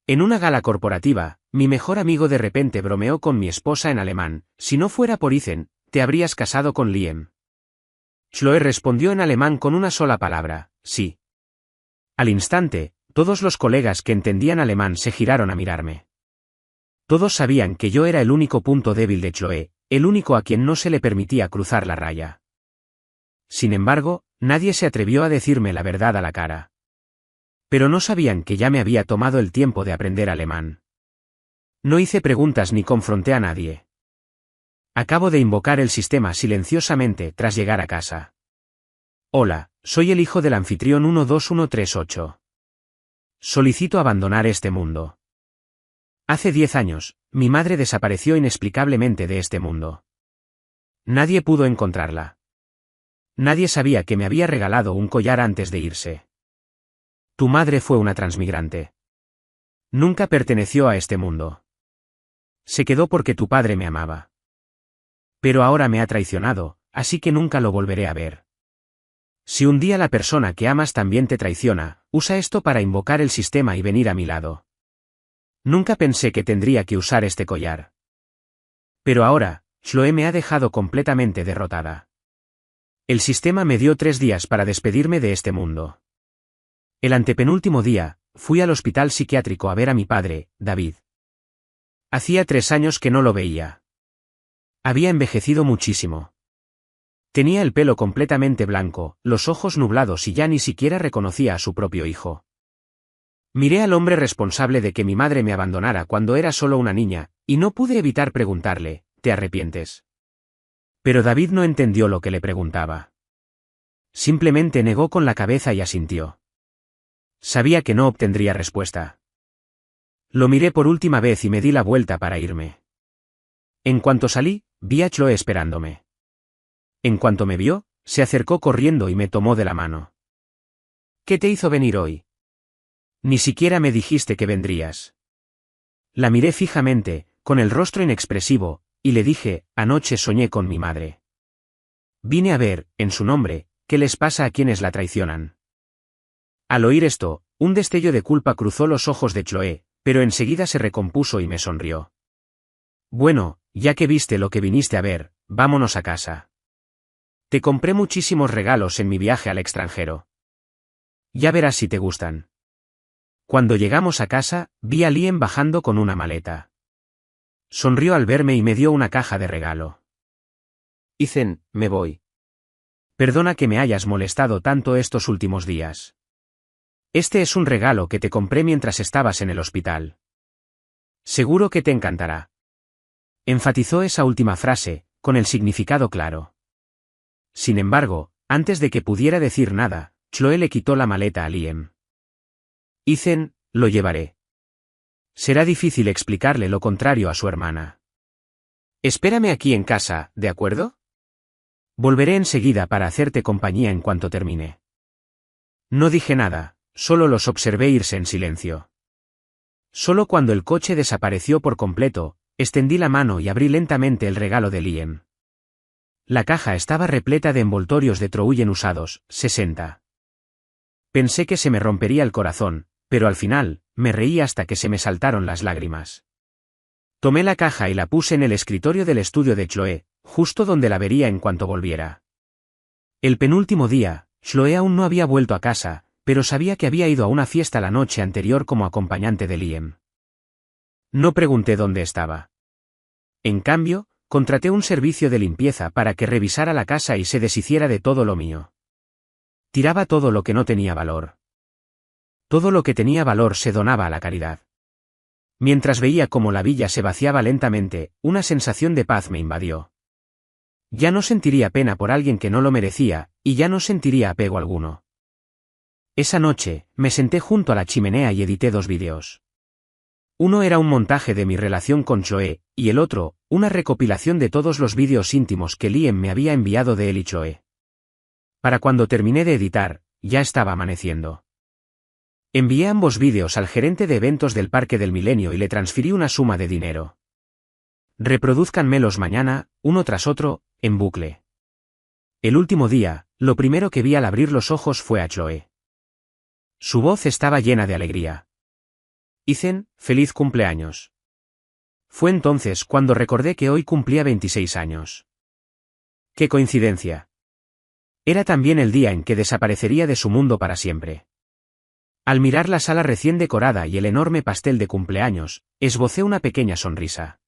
En una gala corporativa, mi mejor amigo de repente bromeó con mi esposa en alemán: si no fuera por Ethan, te habrías casado con Liam. Chloe respondió en alemán con una sola palabra: sí. Al instante, todos los colegas que entendían alemán se giraron a mirarme. Todos sabían que yo era el único punto débil de Chloe, el único a quien no se le permitía cruzar la raya. Sin embargo, nadie se atrevió a decirme la verdad a la cara. Pero no sabían que ya me había tomado el tiempo de aprender alemán. No hice preguntas ni confronté a nadie. Acabo de invocar el sistema silenciosamente tras llegar a casa. Hola, soy el hijo del anfitrión 12138. Solicito abandonar este mundo. Hace 10 años, mi madre desapareció inexplicablemente de este mundo. Nadie pudo encontrarla. Nadie sabía que me había regalado un collar antes de irse. Tu madre fue una transmigrante. Nunca perteneció a este mundo. Se quedó porque tu padre me amaba. Pero ahora me ha traicionado, así que nunca lo volveré a ver. Si un día la persona que amas también te traiciona, usa esto para invocar el sistema y venir a mi lado. Nunca pensé que tendría que usar este collar. Pero ahora, Chloe me ha dejado completamente derrotada. El sistema me dio 3 días para despedirme de este mundo. El antepenúltimo día, fui al hospital psiquiátrico a ver a mi padre, David. Hacía 3 años que no lo veía. Había envejecido muchísimo. Tenía el pelo completamente blanco, los ojos nublados y ya ni siquiera reconocía a su propio hijo. Miré al hombre responsable de que mi madre me abandonara cuando era solo una niña, y no pude evitar preguntarle: ¿te arrepientes? Pero David no entendió lo que le preguntaba. Simplemente negó con la cabeza y asintió. Sabía que no obtendría respuesta. Lo miré por última vez y me di la vuelta para irme. En cuanto salí, vi a Chloe esperándome. En cuanto me vio, se acercó corriendo y me tomó de la mano. ¿Qué te hizo venir hoy? Ni siquiera me dijiste que vendrías. La miré fijamente, con el rostro inexpresivo, y le dije: anoche soñé con mi madre. Vine a ver, en su nombre, qué les pasa a quienes la traicionan. Al oír esto, un destello de culpa cruzó los ojos de Chloe, pero enseguida se recompuso y me sonrió. Bueno, ya que viste lo que viniste a ver, vámonos a casa. Te compré muchísimos regalos en mi viaje al extranjero. Ya verás si te gustan. Cuando llegamos a casa, vi a Liam bajando con una maleta. Sonrió al verme y me dio una caja de regalo. Ethan, me voy. Perdona que me hayas molestado tanto estos últimos días. Este es un regalo que te compré mientras estabas en el hospital. Seguro que te encantará. Enfatizó esa última frase, con el significado claro. Sin embargo, antes de que pudiera decir nada, Chloe le quitó la maleta a Liam. Ethan, lo llevaré. Será difícil explicarle lo contrario a su hermana. Espérame aquí en casa, ¿de acuerdo? Volveré enseguida para hacerte compañía en cuanto termine. No dije nada, solo los observé irse en silencio. Solo cuando el coche desapareció por completo, extendí la mano y abrí lentamente el regalo de Liam. La caja estaba repleta de envoltorios de Trouillen usados, 60. Pensé que se me rompería el corazón, pero al final, me reí hasta que se me saltaron las lágrimas. Tomé la caja y la puse en el escritorio del estudio de Chloe, justo donde la vería en cuanto volviera. El penúltimo día, Chloe aún no había vuelto a casa, pero sabía que había ido a una fiesta la noche anterior como acompañante de Liam. No pregunté dónde estaba. En cambio, contraté un servicio de limpieza para que revisara la casa y se deshiciera de todo lo mío. Tiraba todo lo que no tenía valor. Todo lo que tenía valor se donaba a la caridad. Mientras veía cómo la villa se vaciaba lentamente, una sensación de paz me invadió. Ya no sentiría pena por alguien que no lo merecía, y ya no sentiría apego alguno. Esa noche, me senté junto a la chimenea y edité 2 vídeos. Uno era un montaje de mi relación con Chloe, y el otro, una recopilación de todos los vídeos íntimos que Liam me había enviado de él y Chloe. Para cuando terminé de editar, ya estaba amaneciendo. Envié ambos vídeos al gerente de eventos del Parque del Milenio y le transferí una suma de dinero. Reprodúzcanmelos mañana, uno tras otro, en bucle. El último día, lo primero que vi al abrir los ojos fue a Chloe. Su voz estaba llena de alegría. Ethan, feliz cumpleaños. Fue entonces cuando recordé que hoy cumplía 26 años. ¡Qué coincidencia! Era también el día en que desaparecería de su mundo para siempre. Al mirar la sala recién decorada y el enorme pastel de cumpleaños, esbocé una pequeña sonrisa.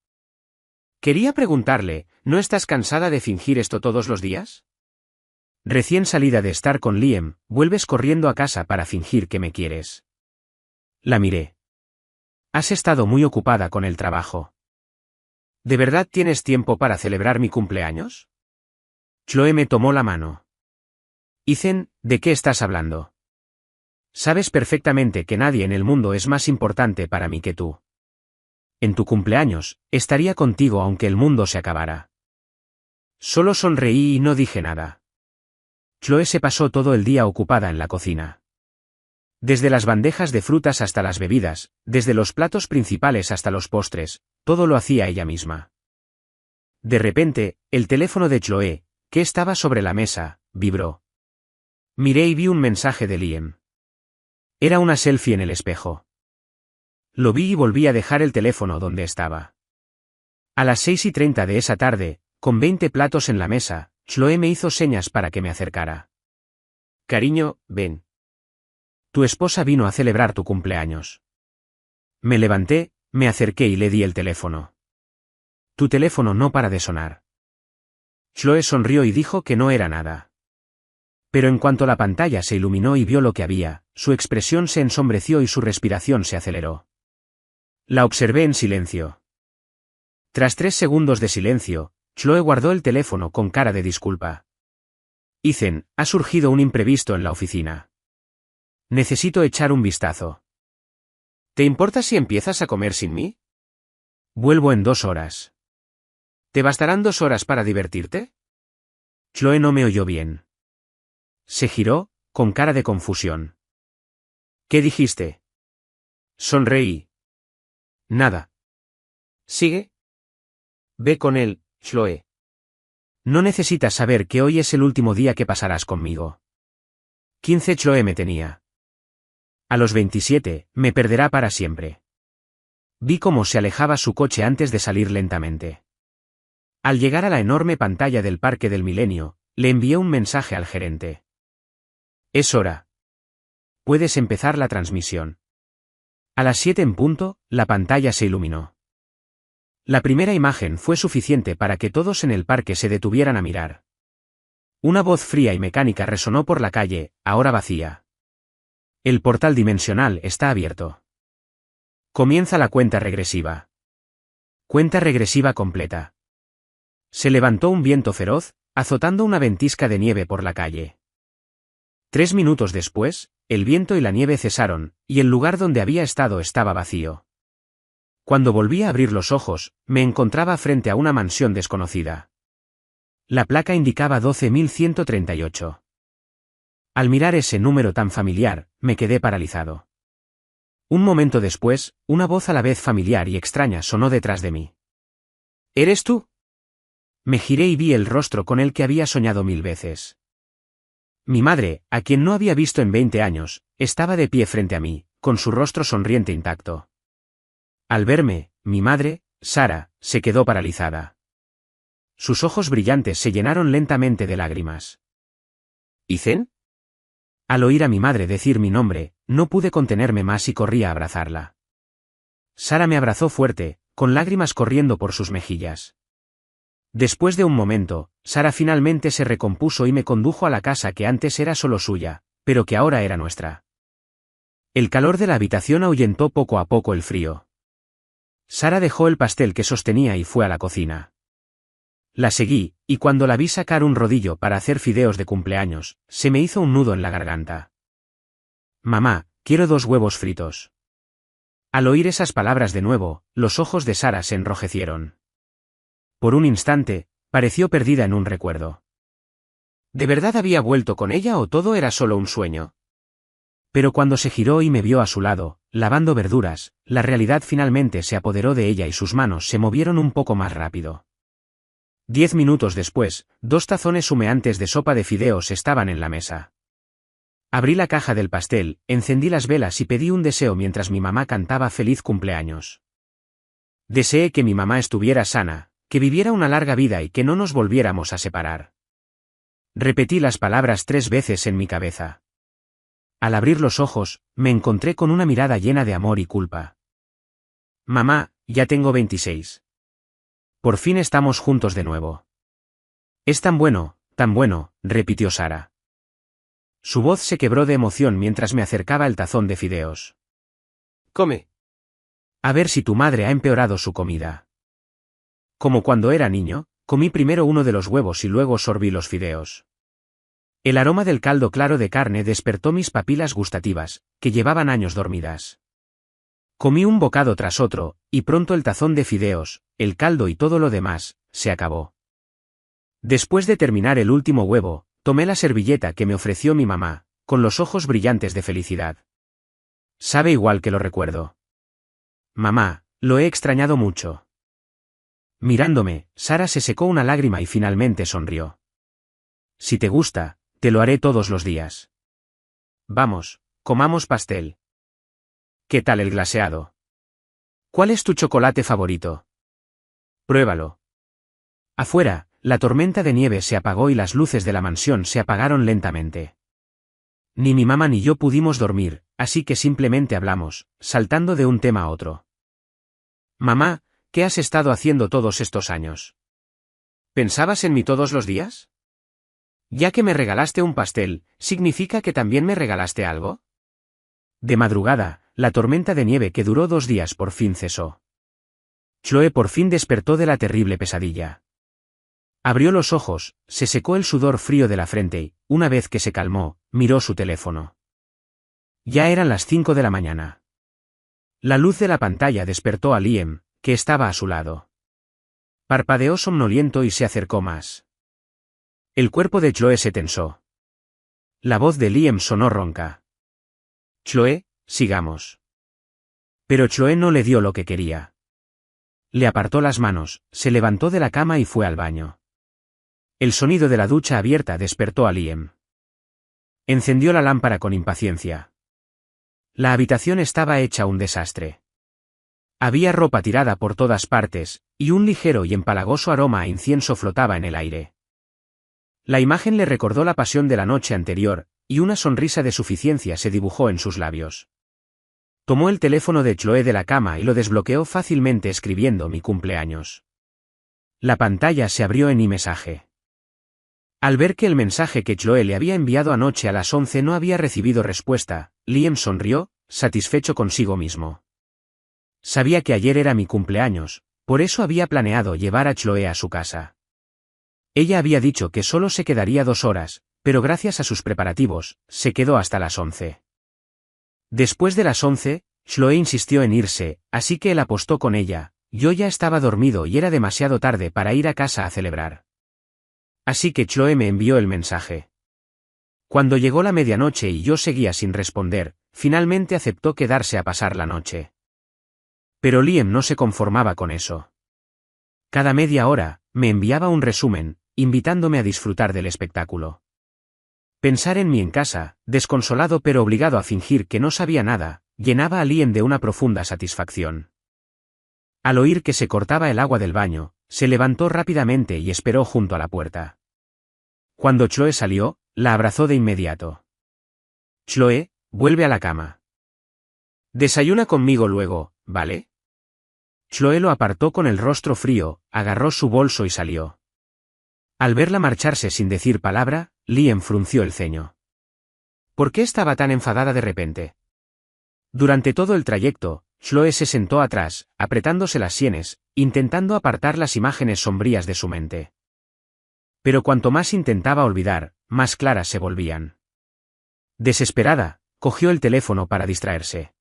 Quería preguntarle, ¿no estás cansada de fingir esto todos los días? Recién salida de estar con Liam, vuelves corriendo a casa para fingir que me quieres. La miré. Has estado muy ocupada con el trabajo. ¿De verdad tienes tiempo para celebrar mi cumpleaños? Chloe me tomó la mano. Ethan, ¿de qué estás hablando? Sabes perfectamente que nadie en el mundo es más importante para mí que tú. En tu cumpleaños, estaría contigo aunque el mundo se acabara. Solo sonreí y no dije nada. Chloe se pasó todo el día ocupada en la cocina. Desde las bandejas de frutas hasta las bebidas, desde los platos principales hasta los postres, todo lo hacía ella misma. De repente, el teléfono de Chloe, que estaba sobre la mesa, vibró. Miré y vi un mensaje de Liam. Era una selfie en el espejo. Lo vi y volví a dejar el teléfono donde estaba. A las 6:30 de esa tarde, con 20 platos en la mesa, Chloe me hizo señas para que me acercara. Cariño, ven. Tu esposa vino a celebrar tu cumpleaños. Me levanté, me acerqué y le di el teléfono. Tu teléfono no para de sonar. Chloe sonrió y dijo que no era nada. Pero en cuanto la pantalla se iluminó y vio lo que había, su expresión se ensombreció y su respiración se aceleró. La observé en silencio. Tras 3 segundos de silencio, Chloe guardó el teléfono con cara de disculpa. Ethan, ha surgido un imprevisto en la oficina. Necesito echar un vistazo. ¿Te importa si empiezas a comer sin mí? Vuelvo en 2 horas. ¿Te bastarán 2 horas para divertirte? Chloe no me oyó bien. Se giró, con cara de confusión. ¿Qué dijiste? Sonreí. Nada. ¿Sigue? Ve con él, Chloe. No necesitas saber que hoy es el último día que pasarás conmigo. 15 Chloe me tenía. A los 27, me perderá para siempre. Vi cómo se alejaba su coche antes de salir lentamente. Al llegar a la enorme pantalla del Parque del Milenio, le envié un mensaje al gerente. Es hora. Puedes empezar la transmisión. A las 7 en punto, la pantalla se iluminó. La primera imagen fue suficiente para que todos en el parque se detuvieran a mirar. Una voz fría y mecánica resonó por la calle, ahora vacía. El portal dimensional está abierto. Comienza la cuenta regresiva. Cuenta regresiva completa. Se levantó un viento feroz, azotando una ventisca de nieve por la calle. 3 minutos después, el viento y la nieve cesaron, y el lugar donde había estado estaba vacío. Cuando volví a abrir los ojos, me encontraba frente a una mansión desconocida. La placa indicaba 12.138. Al mirar ese número tan familiar, me quedé paralizado. Un momento después, una voz a la vez familiar y extraña sonó detrás de mí. ¿Eres tú? Me giré y vi el rostro con el que había soñado 1000 veces. Mi madre, a quien no había visto en 20 años, estaba de pie frente a mí, con su rostro sonriente intacto. Al verme, mi madre, Sara, se quedó paralizada. Sus ojos brillantes se llenaron lentamente de lágrimas. ¿Ethan? Al oír a mi madre decir mi nombre, no pude contenerme más y corrí a abrazarla. Sara me abrazó fuerte, con lágrimas corriendo por sus mejillas. Después de un momento, Sara finalmente se recompuso y me condujo a la casa que antes era solo suya, pero que ahora era nuestra. El calor de la habitación ahuyentó poco a poco el frío. Sara dejó el pastel que sostenía y fue a la cocina. La seguí, y cuando la vi sacar un rodillo para hacer fideos de cumpleaños, se me hizo un nudo en la garganta. Mamá, quiero 2 huevos fritos. Al oír esas palabras de nuevo, los ojos de Sara se enrojecieron. Por un instante, pareció perdida en un recuerdo. ¿De verdad había vuelto con ella o todo era solo un sueño? Pero cuando se giró y me vio a su lado, lavando verduras, la realidad finalmente se apoderó de ella y sus manos se movieron un poco más rápido. 10 minutos después, 2 tazones humeantes de sopa de fideos estaban en la mesa. Abrí la caja del pastel, encendí las velas y pedí un deseo mientras mi mamá cantaba feliz cumpleaños. Deseé que mi mamá estuviera sana, que viviera una larga vida y que no nos volviéramos a separar. Repetí las palabras 3 veces en mi cabeza. Al abrir los ojos, me encontré con una mirada llena de amor y culpa. Mamá, ya tengo 26. Por fin estamos juntos de nuevo. Es tan bueno, repitió Sara. Su voz se quebró de emoción mientras me acercaba el tazón de fideos. Come. A ver si tu madre ha empeorado su comida. Como cuando era niño, comí primero uno de los huevos y luego sorbí los fideos. El aroma del caldo claro de carne despertó mis papilas gustativas, que llevaban años dormidas. Comí un bocado tras otro, y pronto el tazón de fideos, el caldo y todo lo demás, se acabó. Después de terminar el último huevo, tomé la servilleta que me ofreció mi mamá, con los ojos brillantes de felicidad. Sabe igual que lo recuerdo. Mamá, lo he extrañado mucho. Mirándome, Sara se secó una lágrima y finalmente sonrió. Si te gusta, te lo haré todos los días. Vamos, comamos pastel. ¿Qué tal el glaseado? ¿Cuál es tu chocolate favorito? Pruébalo. Afuera, la tormenta de nieve se apagó y las luces de la mansión se apagaron lentamente. Ni mi mamá ni yo pudimos dormir, así que simplemente hablamos, saltando de un tema a otro. Mamá, ¿qué has estado haciendo todos estos años? ¿Pensabas en mí todos los días? Ya que me regalaste un pastel, ¿significa que también me regalaste algo? De madrugada, la tormenta de nieve que duró 2 días por fin cesó. Chloe por fin despertó de la terrible pesadilla. Abrió los ojos, se secó el sudor frío de la frente y, una vez que se calmó, miró su teléfono. Ya eran las 5 de la mañana. La luz de la pantalla despertó a Liam, que estaba a su lado. Parpadeó somnoliento y se acercó más. El cuerpo de Chloe se tensó. La voz de Liam sonó ronca. Chloe, sigamos. Pero Chloe no le dio lo que quería. Le apartó las manos, se levantó de la cama y fue al baño. El sonido de la ducha abierta despertó a Liam. Encendió la lámpara con impaciencia. La habitación estaba hecha un desastre. Había ropa tirada por todas partes, y un ligero y empalagoso aroma a incienso flotaba en el aire. La imagen le recordó la pasión de la noche anterior, y una sonrisa de suficiencia se dibujó en sus labios. Tomó el teléfono de Chloe de la cama y lo desbloqueó fácilmente escribiendo mi cumpleaños. La pantalla se abrió en iMessage. Al ver que el mensaje que Chloe le había enviado anoche a las 11 no había recibido respuesta, Liam sonrió, satisfecho consigo mismo. Sabía que ayer era mi cumpleaños, por eso había planeado llevar a Chloe a su casa. Ella había dicho que solo se quedaría 2 horas, pero gracias a sus preparativos, se quedó hasta las 11. Después de las 11, Chloe insistió en irse, así que él apostó con ella. Yo ya estaba dormido y era demasiado tarde para ir a casa a celebrar. Así que Chloe me envió el mensaje. Cuando llegó la medianoche y yo seguía sin responder, finalmente aceptó quedarse a pasar la noche. Pero Liam no se conformaba con eso. Cada media hora, me enviaba un resumen, invitándome a disfrutar del espectáculo. Pensar en mí en casa, desconsolado pero obligado a fingir que no sabía nada, llenaba a Liam de una profunda satisfacción. Al oír que se cortaba el agua del baño, se levantó rápidamente y esperó junto a la puerta. Cuando Chloe salió, la abrazó de inmediato. Chloe, vuelve a la cama. Desayuna conmigo luego, ¿vale? Chloe lo apartó con el rostro frío, agarró su bolso y salió. Al verla marcharse sin decir palabra, Liam frunció el ceño. ¿Por qué estaba tan enfadada de repente? Durante todo el trayecto, Chloe se sentó atrás, apretándose las sienes, intentando apartar las imágenes sombrías de su mente. Pero cuanto más intentaba olvidar, más claras se volvían. Desesperada, cogió el teléfono para distraerse.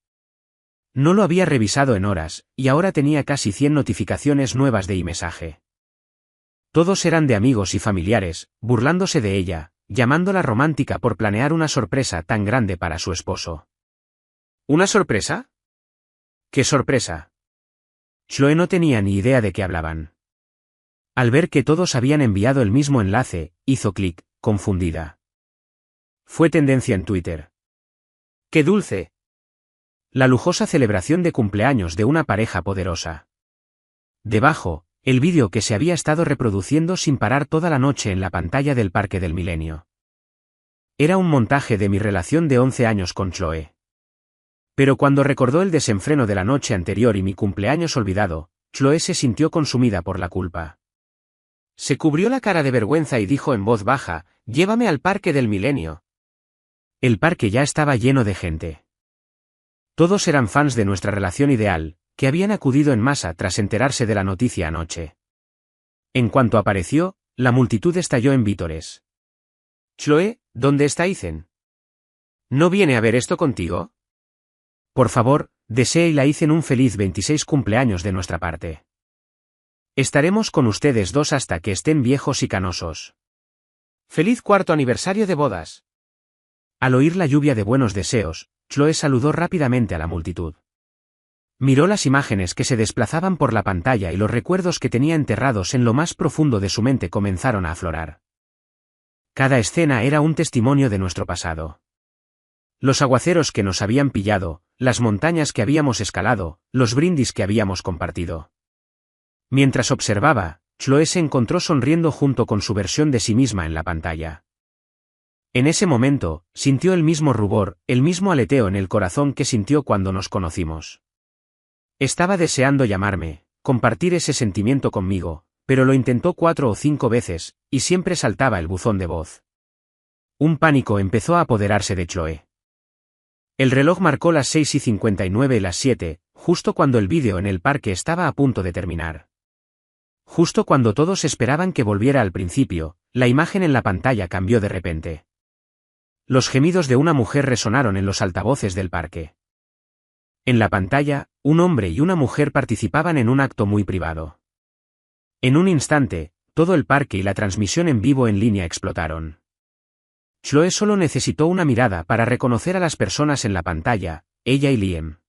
No lo había revisado en horas, y ahora tenía casi 100 notificaciones nuevas de iMessage. Todos eran de amigos y familiares, burlándose de ella, llamándola romántica por planear una sorpresa tan grande para su esposo. ¿Una sorpresa? ¿Qué sorpresa? Chloe no tenía ni idea de qué hablaban. Al ver que todos habían enviado el mismo enlace, hizo clic, confundida. Fue tendencia en Twitter. ¡Qué dulce! La lujosa celebración de cumpleaños de una pareja poderosa. Debajo, el vídeo que se había estado reproduciendo sin parar toda la noche en la pantalla del Parque del Milenio. Era un montaje de mi relación de 11 años con Chloe. Pero cuando recordó el desenfreno de la noche anterior y mi cumpleaños olvidado, Chloe se sintió consumida por la culpa. Se cubrió la cara de vergüenza y dijo en voz baja, «Llévame al Parque del Milenio». El parque ya estaba lleno de gente. Todos eran fans de nuestra relación ideal, que habían acudido en masa tras enterarse de la noticia anoche. En cuanto apareció, la multitud estalló en vítores. «Chloe, ¿dónde está Ethan? ¿No viene a ver esto contigo? Por favor, deséele a Ethan un feliz 26 cumpleaños de nuestra parte. Estaremos con ustedes dos hasta que estén viejos y canosos. ¡Feliz cuarto aniversario de bodas!». Al oír la lluvia de buenos deseos, Chloe saludó rápidamente a la multitud. Miró las imágenes que se desplazaban por la pantalla y los recuerdos que tenía enterrados en lo más profundo de su mente comenzaron a aflorar. Cada escena era un testimonio de nuestro pasado. Los aguaceros que nos habían pillado, las montañas que habíamos escalado, los brindis que habíamos compartido. Mientras observaba, Chloe se encontró sonriendo junto con su versión de sí misma en la pantalla. En ese momento, sintió el mismo rubor, el mismo aleteo en el corazón que sintió cuando nos conocimos. Estaba deseando llamarme, compartir ese sentimiento conmigo, pero lo intentó 4 o 5 veces, y siempre saltaba el buzón de voz. Un pánico empezó a apoderarse de Chloe. El reloj marcó las 6:59 y las 7, justo cuando el vídeo en el parque estaba a punto de terminar. Justo cuando todos esperaban que volviera al principio, la imagen en la pantalla cambió de repente. Los gemidos de una mujer resonaron en los altavoces del parque. En la pantalla, un hombre y una mujer participaban en un acto muy privado. En un instante, todo el parque y la transmisión en vivo en línea explotaron. Chloe solo necesitó una mirada para reconocer a las personas en la pantalla, ella y Liam.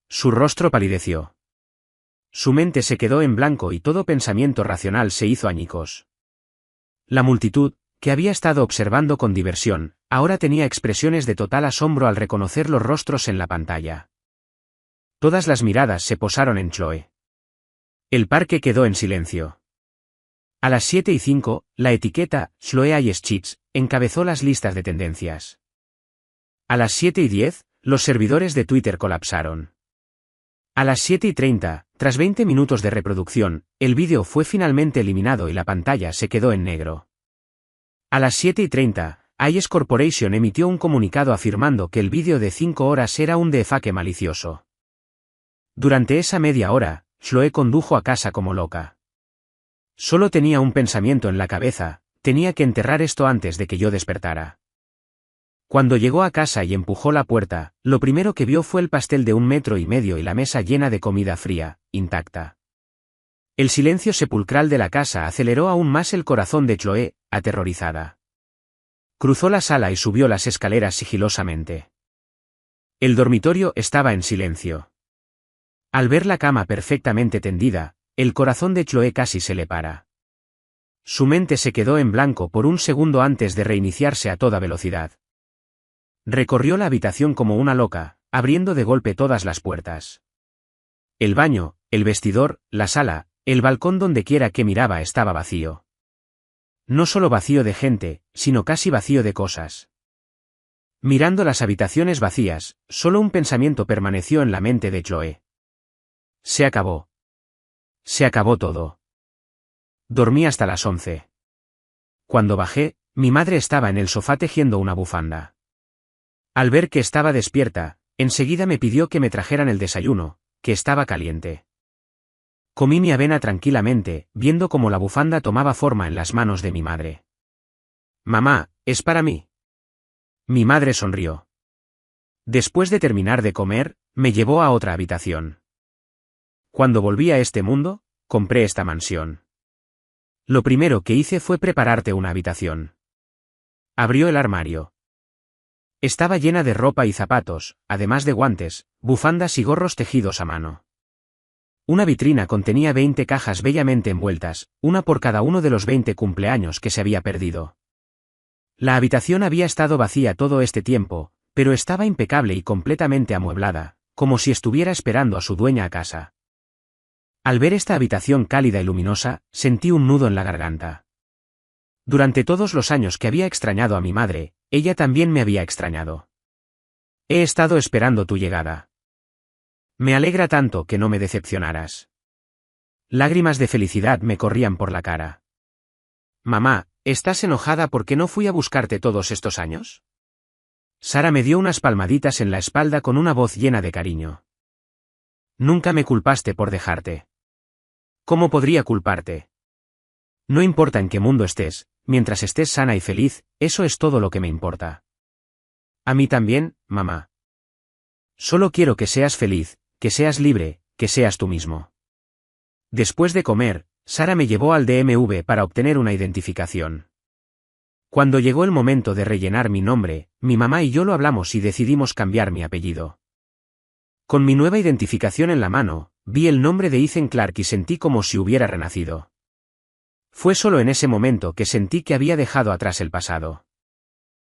Su rostro palideció. Su mente se quedó en blanco y todo pensamiento racional se hizo añicos. La multitud, que había estado observando con diversión, ahora tenía expresiones de total asombro al reconocer los rostros en la pantalla. Todas las miradas se posaron en Chloe. El parque quedó en silencio. A las 7:05, la etiqueta «Chloe Ice Cheats» encabezó las listas de tendencias. A las 7:10, los servidores de Twitter colapsaron. A las 7:30, tras 20 minutos de reproducción, el vídeo fue finalmente eliminado y la pantalla se quedó en negro. A las 7:30, Ice Corporation emitió un comunicado afirmando que el vídeo de 5 horas era un defake malicioso. Durante esa media hora, Chloe condujo a casa como loca. Solo tenía un pensamiento en la cabeza, tenía que enterrar esto antes de que yo despertara. Cuando llegó a casa y empujó la puerta, lo primero que vio fue el pastel de 1,5 metros y la mesa llena de comida fría, intacta. El silencio sepulcral de la casa aceleró aún más el corazón de Chloe, aterrorizada. Cruzó la sala y subió las escaleras sigilosamente. El dormitorio estaba en silencio. Al ver la cama perfectamente tendida, el corazón de Chloe casi se le para. Su mente se quedó en blanco por un segundo antes de reiniciarse a toda velocidad. Recorrió la habitación como una loca, abriendo de golpe todas las puertas. El baño, el vestidor, la sala, el balcón donde quiera que miraba estaba vacío. No solo vacío de gente, sino casi vacío de cosas. Mirando las habitaciones vacías, solo un pensamiento permaneció en la mente de Chloe. Se acabó. Se acabó todo. Dormí hasta las 11. Cuando bajé, mi madre estaba en el sofá tejiendo una bufanda. Al ver que estaba despierta, enseguida me pidió que me trajeran el desayuno, que estaba caliente. Comí mi avena tranquilamente, viendo cómo la bufanda tomaba forma en las manos de mi madre. «Mamá, ¿es para mí?». Mi madre sonrió. Después de terminar de comer, me llevó a otra habitación. Cuando volví a este mundo, compré esta mansión. Lo primero que hice fue prepararte una habitación. Abrió el armario. Estaba llena de ropa y zapatos, además de guantes, bufandas y gorros tejidos a mano. Una vitrina contenía 20 cajas bellamente envueltas, una por cada uno de los 20 cumpleaños que se había perdido. La habitación había estado vacía todo este tiempo, pero estaba impecable y completamente amueblada, como si estuviera esperando a su dueña a casa. Al ver esta habitación cálida y luminosa, sentí un nudo en la garganta. Durante todos los años que había extrañado a mi madre, ella también me había extrañado. He estado esperando tu llegada. Me alegra tanto que no me decepcionaras. Lágrimas de felicidad me corrían por la cara. Mamá, ¿estás enojada porque no fui a buscarte todos estos años? Sara me dio unas palmaditas en la espalda con una voz llena de cariño. Nunca me culpaste por dejarte. ¿Cómo podría culparte? No importa en qué mundo estés, mientras estés sana y feliz, eso es todo lo que me importa. A mí también, mamá. Solo quiero que seas feliz, que seas libre, que seas tú mismo. Después de comer, Sara me llevó al DMV para obtener una identificación. Cuando llegó el momento de rellenar mi nombre, mi mamá y yo lo hablamos y decidimos cambiar mi apellido. Con mi nueva identificación en la mano, vi el nombre de Ethan Clark y sentí como si hubiera renacido. Fue solo en ese momento que sentí que había dejado atrás el pasado.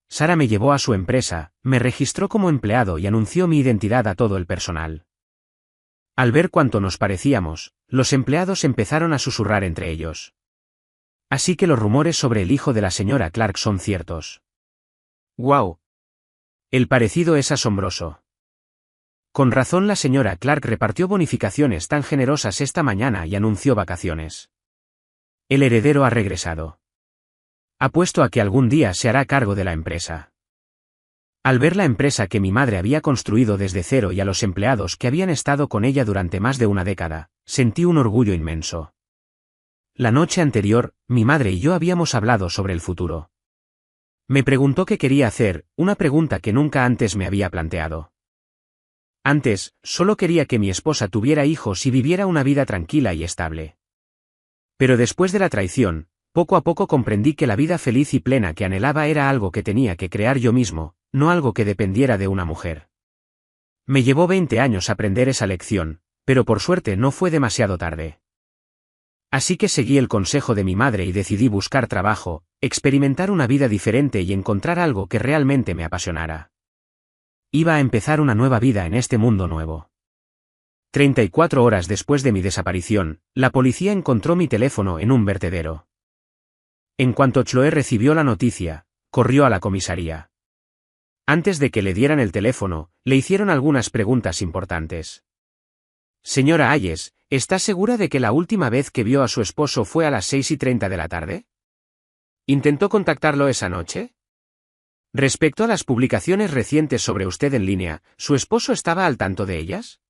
Sara me llevó a su empresa, me registró como empleado y anunció mi identidad a todo el personal. Al ver cuánto nos parecíamos, los empleados empezaron a susurrar entre ellos. Así que los rumores sobre el hijo de la señora Clark son ciertos. ¡Guau! El parecido es asombroso. Con razón la señora Clark repartió bonificaciones tan generosas esta mañana y anunció vacaciones. El heredero ha regresado. Apuesto a que algún día se hará cargo de la empresa. Al ver la empresa que mi madre había construido desde cero y a los empleados que habían estado con ella durante más de una década, sentí un orgullo inmenso. La noche anterior, mi madre y yo habíamos hablado sobre el futuro. Me preguntó qué quería hacer, una pregunta que nunca antes me había planteado. Antes, solo quería que mi esposa tuviera hijos y viviera una vida tranquila y estable. Pero después de la traición, poco a poco comprendí que la vida feliz y plena que anhelaba era algo que tenía que crear yo mismo, no algo que dependiera de una mujer. Me llevó 20 años aprender esa lección, pero por suerte no fue demasiado tarde. Así que seguí el consejo de mi madre y decidí buscar trabajo, experimentar una vida diferente y encontrar algo que realmente me apasionara. Iba a empezar una nueva vida en este mundo nuevo. 34 horas después de mi desaparición, la policía encontró mi teléfono en un vertedero. En cuanto Chloe recibió la noticia, corrió a la comisaría. Antes de que le dieran el teléfono, le hicieron algunas preguntas importantes. Señora Hayes, ¿está segura de que la última vez que vio a su esposo fue a las 6:30 de la tarde? ¿Intentó contactarlo esa noche? Respecto a las publicaciones recientes sobre usted en línea, ¿su esposo estaba al tanto de ellas?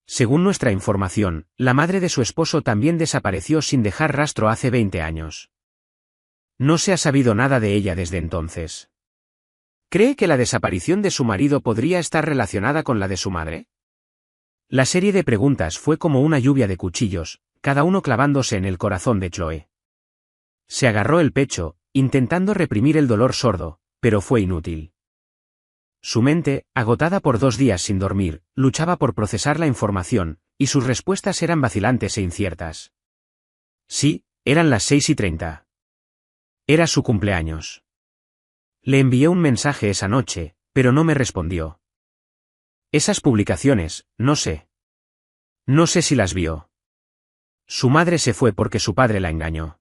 Según nuestra información, la madre de su esposo también desapareció sin dejar rastro hace 20 años. No se ha sabido nada de ella desde entonces. ¿Cree que la desaparición de su marido podría estar relacionada con la de su madre? La serie de preguntas fue como una lluvia de cuchillos, cada uno clavándose en el corazón de Chloe. Se agarró el pecho, intentando reprimir el dolor sordo, pero fue inútil. Su mente, agotada por 2 días sin dormir, luchaba por procesar la información, y sus respuestas eran vacilantes e inciertas. Sí, eran las 6:30. Era su cumpleaños. Le envié un mensaje esa noche, pero no me respondió. Esas publicaciones, no sé. No sé si las vio. Su madre se fue porque su padre la engañó.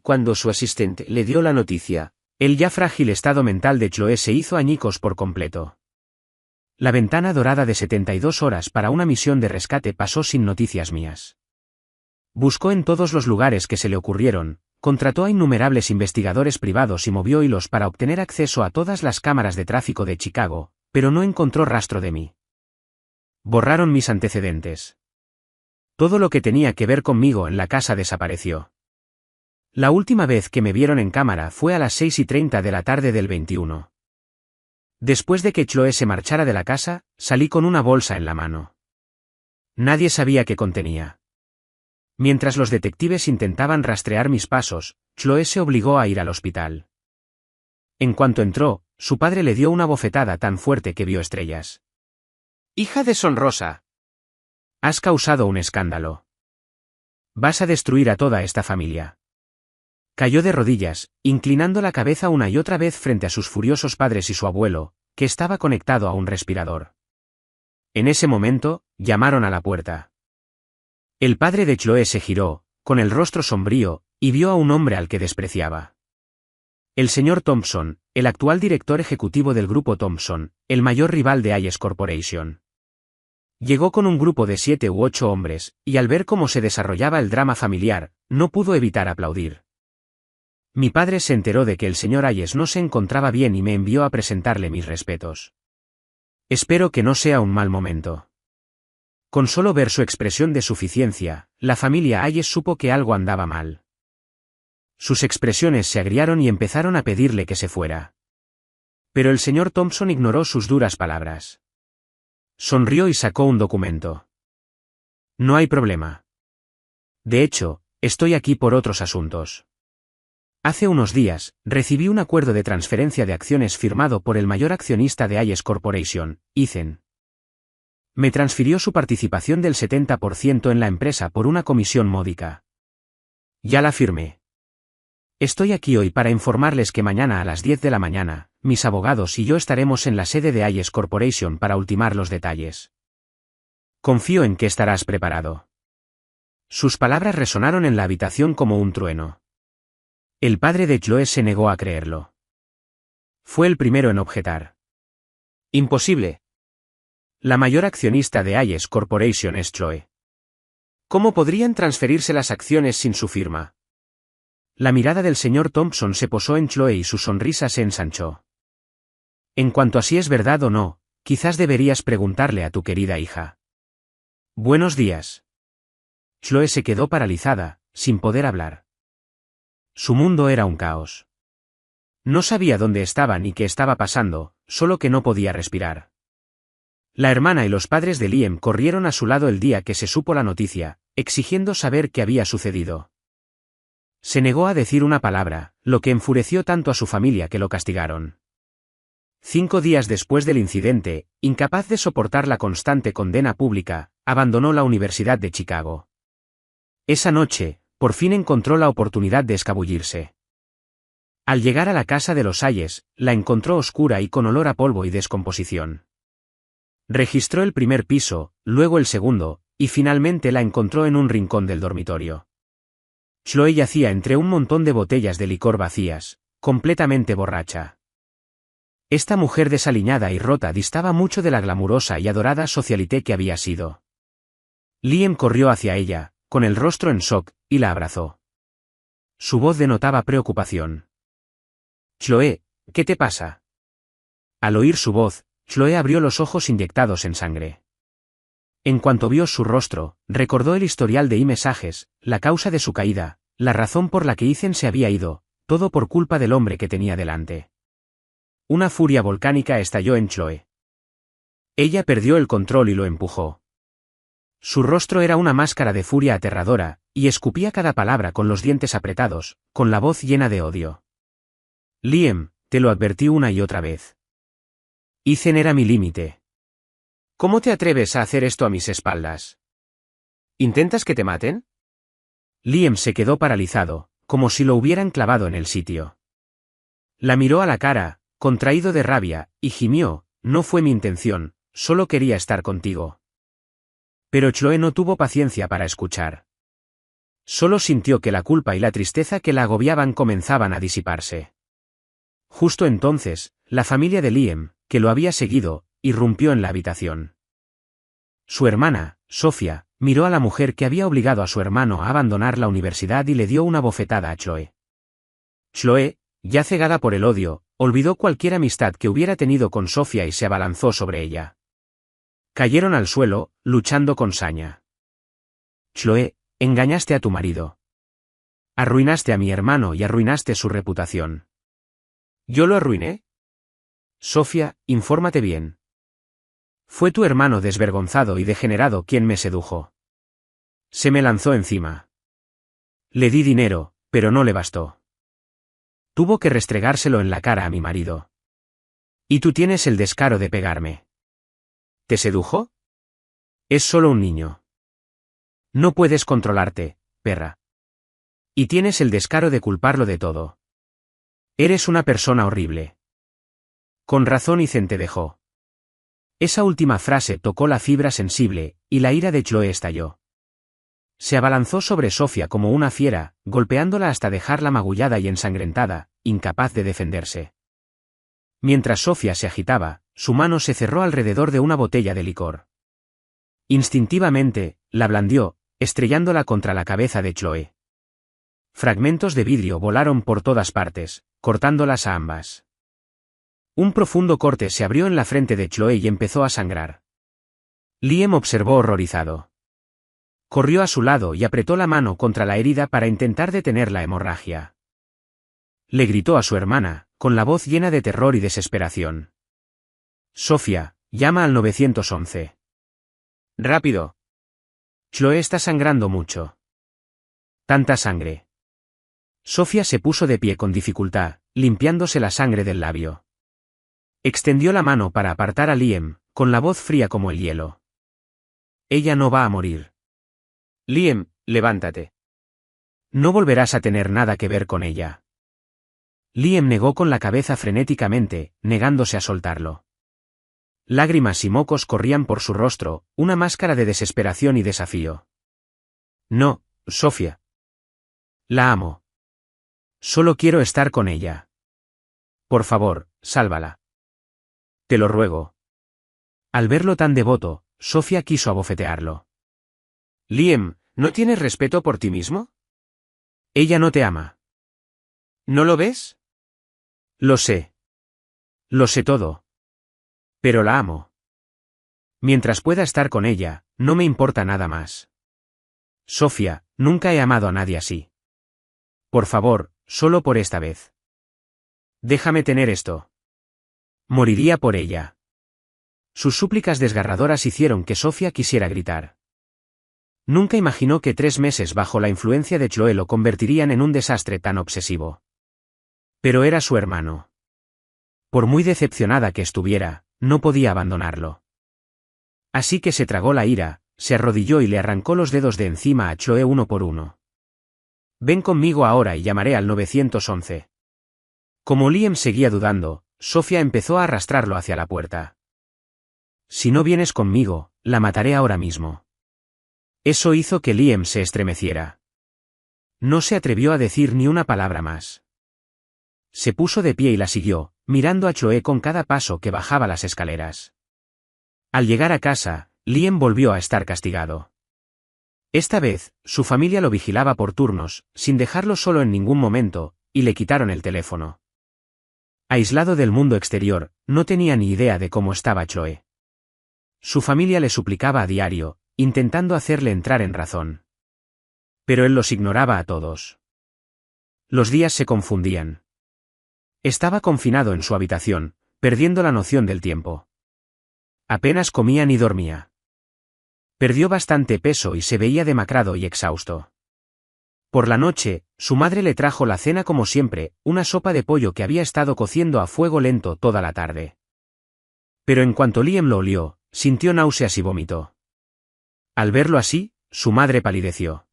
Cuando su asistente le dio la noticia, el ya frágil estado mental de Chloe se hizo añicos por completo. La ventana dorada de 72 horas para una misión de rescate pasó sin noticias mías. Buscó en todos los lugares que se le ocurrieron, contrató a innumerables investigadores privados y movió hilos para obtener acceso a todas las cámaras de tráfico de Chicago, pero no encontró rastro de mí. Borraron mis antecedentes. Todo lo que tenía que ver conmigo en la casa desapareció. La última vez que me vieron en cámara fue a las 6:30 de la tarde del 21. Después de que Chloe se marchara de la casa, salí con una bolsa en la mano. Nadie sabía qué contenía. Mientras los detectives intentaban rastrear mis pasos, Chloe se obligó a ir al hospital. En cuanto entró, su padre le dio una bofetada tan fuerte que vio estrellas. «¡Hija deshonrosa! Has causado un escándalo. Vas a destruir a toda esta familia». Cayó de rodillas, inclinando la cabeza una y otra vez frente a sus furiosos padres y su abuelo, que estaba conectado a un respirador. En ese momento, llamaron a la puerta. El padre de Chloe se giró, con el rostro sombrío, y vio a un hombre al que despreciaba. El señor Thompson, el actual director ejecutivo del grupo Thompson, el mayor rival de Ayes Corporation. Llegó con un grupo de 7 u 8 hombres, y al ver cómo se desarrollaba el drama familiar, no pudo evitar aplaudir. Mi padre se enteró de que el señor Ayes no se encontraba bien y me envió a presentarle mis respetos. Espero que no sea un mal momento. Con solo ver su expresión de suficiencia, la familia Ayes supo que algo andaba mal. Sus expresiones se agriaron y empezaron a pedirle que se fuera. Pero el señor Thompson ignoró sus duras palabras. Sonrió y sacó un documento. No hay problema. De hecho, estoy aquí por otros asuntos. Hace unos días, recibí un acuerdo de transferencia de acciones firmado por el mayor accionista de Ayes Corporation, Ethan. Me transfirió su participación del 70% en la empresa por una comisión módica. Ya la firmé. Estoy aquí hoy para informarles que mañana a las 10 de la mañana, mis abogados y yo estaremos en la sede de Ayes Corporation para ultimar los detalles. Confío en que estarás preparado. Sus palabras resonaron en la habitación como un trueno. El padre de Chloe se negó a creerlo. Fue el primero en objetar. Imposible. La mayor accionista de Ayes Corporation es Chloe. ¿Cómo podrían transferirse las acciones sin su firma? La mirada del señor Thompson se posó en Chloe y su sonrisa se ensanchó. En cuanto a si es verdad o no, quizás deberías preguntarle a tu querida hija. Buenos días. Chloe se quedó paralizada, sin poder hablar. Su mundo era un caos. No sabía dónde estaba ni qué estaba pasando, solo que no podía respirar. La hermana y los padres de Liam corrieron a su lado el día que se supo la noticia, exigiendo saber qué había sucedido. Se negó a decir una palabra, lo que enfureció tanto a su familia que lo castigaron. 5 días después del incidente, incapaz de soportar la constante condena pública, abandonó la Universidad de Chicago. Esa noche, por fin encontró la oportunidad de escabullirse. Al llegar a la casa de los Ayes, la encontró oscura y con olor a polvo y descomposición. Registró el primer piso, luego el segundo, y finalmente la encontró en un rincón del dormitorio. Chloe yacía entre un montón de botellas de licor vacías, completamente borracha. Esta mujer desaliñada y rota distaba mucho de la glamurosa y adorada socialité que había sido. Liam corrió hacia ella, con el rostro en shock, y la abrazó. Su voz denotaba preocupación. «Chloe, ¿qué te pasa?» Al oír su voz, Chloe abrió los ojos inyectados en sangre. En cuanto vio su rostro, recordó el historial de mensajes, la causa de su caída, la razón por la que Ethan se había ido, todo por culpa del hombre que tenía delante. Una furia volcánica estalló en Chloe. Ella perdió el control y lo empujó. Su rostro era una máscara de furia aterradora, y escupía cada palabra con los dientes apretados, con la voz llena de odio. Liam, te lo advertí una y otra vez. Ethan era mi límite. ¿Cómo te atreves a hacer esto a mis espaldas? ¿Intentas que te maten? Liam se quedó paralizado, como si lo hubieran clavado en el sitio. La miró a la cara, contraído de rabia, y gimió, no fue mi intención, solo quería estar contigo. Pero Chloe no tuvo paciencia para escuchar. Solo sintió que la culpa y la tristeza que la agobiaban comenzaban a disiparse. Justo entonces, la familia de Liam, que lo había seguido, irrumpió en la habitación. Su hermana, Sofía, miró a la mujer que había obligado a su hermano a abandonar la universidad y le dio una bofetada a Chloe. Chloe, ya cegada por el odio, olvidó cualquier amistad que hubiera tenido con Sofía y se abalanzó sobre ella. Cayeron al suelo, luchando con saña. Chloe, engañaste a tu marido. Arruinaste a mi hermano y arruinaste su reputación. ¿Yo lo arruiné? Sofía, infórmate bien. Fue tu hermano desvergonzado y degenerado quien me sedujo. Se me lanzó encima. Le di dinero, pero no le bastó. Tuvo que restregárselo en la cara a mi marido. Y tú tienes el descaro de pegarme. ¿Te sedujo? Es solo un niño. No puedes controlarte, perra. Y tienes el descaro de culparlo de todo. Eres una persona horrible. Con razón Ethan te dejó. Esa última frase tocó la fibra sensible, y la ira de Chloe estalló. Se abalanzó sobre Sofía como una fiera, golpeándola hasta dejarla magullada y ensangrentada, incapaz de defenderse. Mientras Sofía se agitaba, su mano se cerró alrededor de una botella de licor. Instintivamente, la blandió, estrellándola contra la cabeza de Chloe. Fragmentos de vidrio volaron por todas partes, cortándolas a ambas. Un profundo corte se abrió en la frente de Chloe y empezó a sangrar. Liam observó horrorizado. Corrió a su lado y apretó la mano contra la herida para intentar detener la hemorragia. Le gritó a su hermana, con la voz llena de terror y desesperación. Sofía, llama al 911. Rápido. Chloe está sangrando mucho. Tanta sangre. Sofía se puso de pie con dificultad, limpiándose la sangre del labio. Extendió la mano para apartar a Liam, con la voz fría como el hielo. Ella no va a morir. Liam, levántate. No volverás a tener nada que ver con ella. Liam negó con la cabeza frenéticamente, negándose a soltarlo. Lágrimas y mocos corrían por su rostro, una máscara de desesperación y desafío. No, Sofía. La amo. Solo quiero estar con ella. Por favor, sálvala. Te lo ruego. Al verlo tan devoto, Sofía quiso abofetearlo. Liam, ¿no tienes respeto por ti mismo? Ella no te ama. ¿No lo ves? Lo sé. Lo sé todo. Pero la amo. Mientras pueda estar con ella, no me importa nada más. Sofía, nunca he amado a nadie así. Por favor, solo por esta vez. Déjame tener esto. Moriría por ella. Sus súplicas desgarradoras hicieron que Sofía quisiera gritar. Nunca imaginó que 3 meses bajo la influencia de Chloe lo convertirían en un desastre tan obsesivo. Pero era su hermano. Por muy decepcionada que estuviera, no podía abandonarlo. Así que se tragó la ira, se arrodilló y le arrancó los dedos de encima a Chloe uno por uno. Ven conmigo ahora y llamaré al 911. Como Liam seguía dudando, Sofía empezó a arrastrarlo hacia la puerta. Si no vienes conmigo, la mataré ahora mismo. Eso hizo que Liam se estremeciera. No se atrevió a decir ni una palabra más. Se puso de pie y la siguió, mirando a Chloe con cada paso que bajaba las escaleras. Al llegar a casa, Liam volvió a estar castigado. Esta vez, su familia lo vigilaba por turnos, sin dejarlo solo en ningún momento, y le quitaron el teléfono. Aislado del mundo exterior, no tenía ni idea de cómo estaba Chloe. Su familia le suplicaba a diario, intentando hacerle entrar en razón. Pero él los ignoraba a todos. Los días se confundían. Estaba confinado en su habitación, perdiendo la noción del tiempo. Apenas comía ni dormía. Perdió bastante peso y se veía demacrado y exhausto. Por la noche, su madre le trajo la cena como siempre, una sopa de pollo que había estado cociendo a fuego lento toda la tarde. Pero en cuanto Liam lo olió, sintió náuseas y vomitó. Al verlo así, su madre palideció.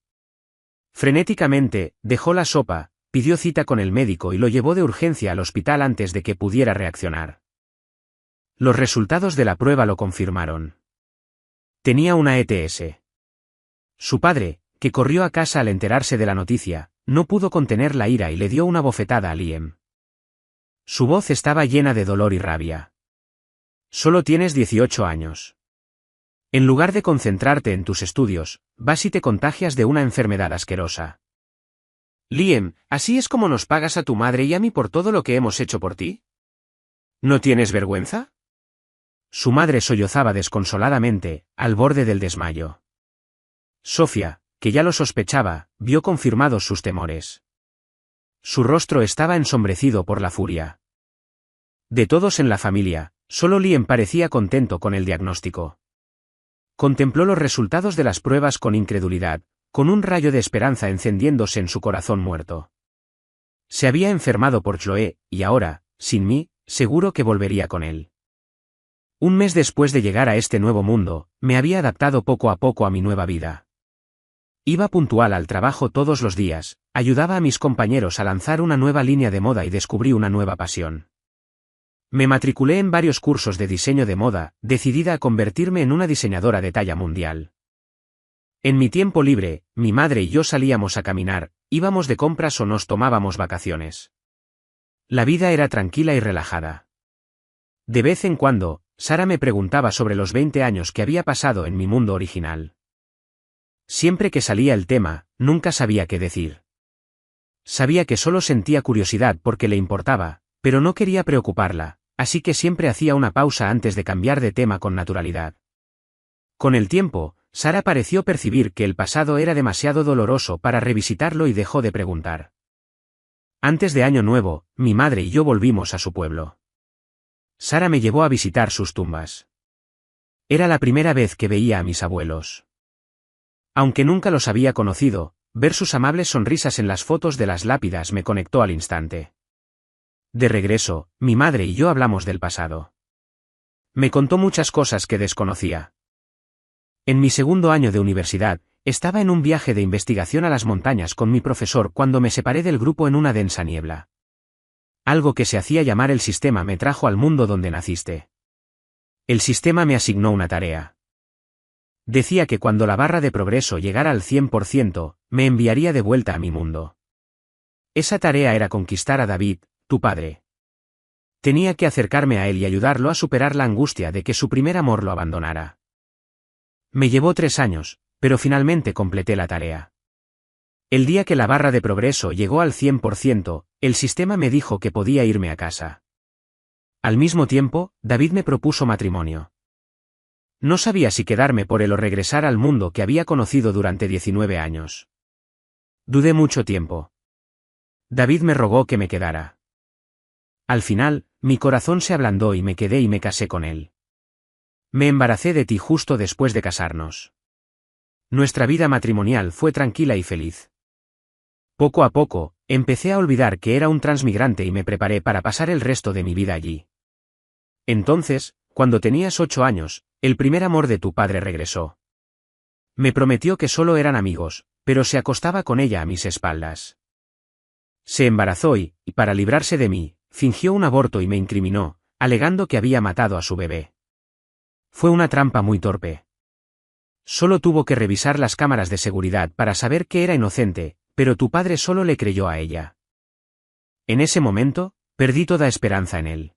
Frenéticamente, dejó la sopa, pidió cita con el médico y lo llevó de urgencia al hospital antes de que pudiera reaccionar. Los resultados de la prueba lo confirmaron. Tenía una ETS. Su padre, que corrió a casa al enterarse de la noticia, no pudo contener la ira y le dio una bofetada a Liam. Su voz estaba llena de dolor y rabia. Solo tienes 18 años. En lugar de concentrarte en tus estudios, vas y te contagias de una enfermedad asquerosa. Liam, ¿así es como nos pagas a tu madre y a mí por todo lo que hemos hecho por ti? ¿No tienes vergüenza? Su madre sollozaba desconsoladamente, al borde del desmayo. Sofía, que ya lo sospechaba, vio confirmados sus temores. Su rostro estaba ensombrecido por la furia. De todos en la familia, solo Liam parecía contento con el diagnóstico. Contempló los resultados de las pruebas con incredulidad, con un rayo de esperanza encendiéndose en su corazón muerto. Se había enfermado por Chloe, y ahora, sin mí, seguro que volvería con él. Un mes después de llegar a este nuevo mundo, me había adaptado poco a poco a mi nueva vida. Iba puntual al trabajo todos los días, ayudaba a mis compañeros a lanzar una nueva línea de moda y descubrí una nueva pasión. Me matriculé en varios cursos de diseño de moda, decidida a convertirme en una diseñadora de talla mundial. En mi tiempo libre, mi madre y yo salíamos a caminar, íbamos de compras o nos tomábamos vacaciones. La vida era tranquila y relajada. De vez en cuando, Sara me preguntaba sobre los 20 años que había pasado en mi mundo original. Siempre que salía el tema, nunca sabía qué decir. Sabía que solo sentía curiosidad porque le importaba, pero no quería preocuparla, así que siempre hacía una pausa antes de cambiar de tema con naturalidad. Con el tiempo, Sara pareció percibir que el pasado era demasiado doloroso para revisitarlo y dejó de preguntar. Antes de Año Nuevo, mi madre y yo volvimos a su pueblo. Sara me llevó a visitar sus tumbas. Era la primera vez que veía a mis abuelos. Aunque nunca los había conocido, ver sus amables sonrisas en las fotos de las lápidas me conectó al instante. De regreso, mi madre y yo hablamos del pasado. Me contó muchas cosas que desconocía. En mi segundo año de universidad, estaba en un viaje de investigación a las montañas con mi profesor cuando me separé del grupo en una densa niebla. Algo que se hacía llamar el sistema me trajo al mundo donde naciste. El sistema me asignó una tarea. Decía que cuando la barra de progreso llegara al 100%, me enviaría de vuelta a mi mundo. Esa tarea era conquistar a David, tu padre. Tenía que acercarme a él y ayudarlo a superar la angustia de que su primer amor lo abandonara. Me llevó 3 años, pero finalmente completé la tarea. El día que la barra de progreso llegó al 100%, el sistema me dijo que podía irme a casa. Al mismo tiempo, David me propuso matrimonio. No sabía si quedarme por él o regresar al mundo que había conocido durante 19 años. Dudé mucho tiempo. David me rogó que me quedara. Al final, mi corazón se ablandó y me quedé y me casé con él. Me embaracé de ti justo después de casarnos. Nuestra vida matrimonial fue tranquila y feliz. Poco a poco, empecé a olvidar que era un transmigrante y me preparé para pasar el resto de mi vida allí. Entonces, cuando tenías 8 años, el primer amor de tu padre regresó. Me prometió que solo eran amigos, pero se acostaba con ella a mis espaldas. Se embarazó y, para librarse de mí, fingió un aborto y me incriminó, alegando que había matado a su bebé. Fue una trampa muy torpe. Solo tuvo que revisar las cámaras de seguridad para saber que era inocente, pero tu padre solo le creyó a ella. En ese momento, perdí toda esperanza en él.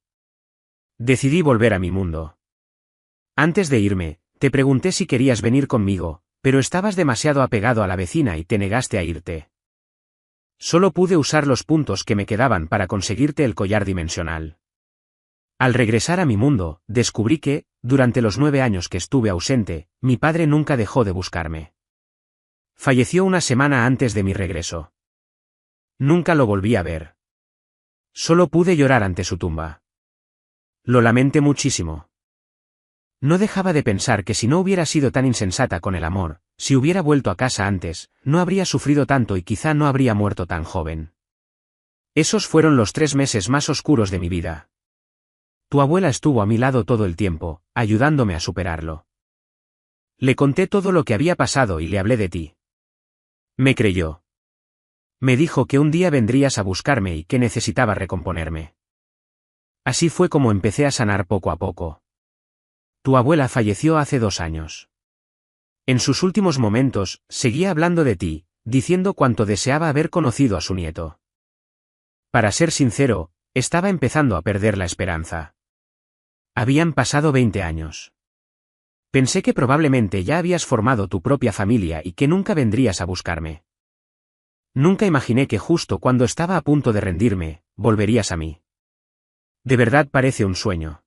Decidí volver a mi mundo. Antes de irme, te pregunté si querías venir conmigo, pero estabas demasiado apegado a la vecina y te negaste a irte. Solo pude usar los puntos que me quedaban para conseguirte el collar dimensional. Al regresar a mi mundo, descubrí que, durante los 9 años que estuve ausente, mi padre nunca dejó de buscarme. Falleció una semana antes de mi regreso. Nunca lo volví a ver. Solo pude llorar ante su tumba. Lo lamenté muchísimo. No dejaba de pensar que si no hubiera sido tan insensata con el amor, si hubiera vuelto a casa antes, no habría sufrido tanto y quizá no habría muerto tan joven. Esos fueron los 3 meses más oscuros de mi vida. Tu abuela estuvo a mi lado todo el tiempo, ayudándome a superarlo. Le conté todo lo que había pasado y le hablé de ti. Me creyó. Me dijo que un día vendrías a buscarme y que necesitaba recomponerme. Así fue como empecé a sanar poco a poco. Tu abuela falleció hace 2 años. En sus últimos momentos, seguía hablando de ti, diciendo cuánto deseaba haber conocido a su nieto. Para ser sincero, estaba empezando a perder la esperanza. Habían pasado 20 años. Pensé que probablemente ya habías formado tu propia familia y que nunca vendrías a buscarme. Nunca imaginé que justo cuando estaba a punto de rendirme, volverías a mí. De verdad parece un sueño.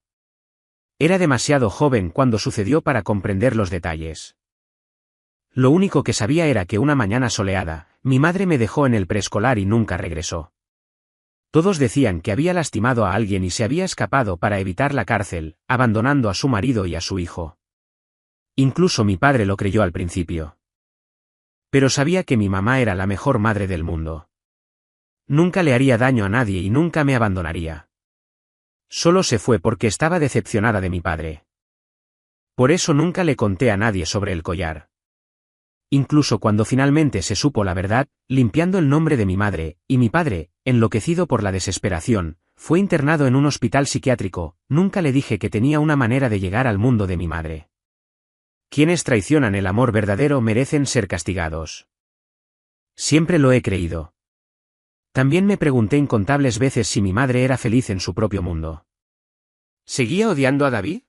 Era demasiado joven cuando sucedió para comprender los detalles. Lo único que sabía era que una mañana soleada, mi madre me dejó en el preescolar y nunca regresó. Todos decían que había lastimado a alguien y se había escapado para evitar la cárcel, abandonando a su marido y a su hijo. Incluso mi padre lo creyó al principio. Pero sabía que mi mamá era la mejor madre del mundo. Nunca le haría daño a nadie y nunca me abandonaría. Solo se fue porque estaba decepcionada de mi padre. Por eso nunca le conté a nadie sobre el collar. Incluso cuando finalmente se supo la verdad, limpiando el nombre de mi madre, y mi padre, enloquecido por la desesperación, fue internado en un hospital psiquiátrico, nunca le dije que tenía una manera de llegar al mundo de mi madre. Quienes traicionan el amor verdadero merecen ser castigados. Siempre lo he creído. También me pregunté incontables veces si mi madre era feliz en su propio mundo. ¿Seguía odiando a David?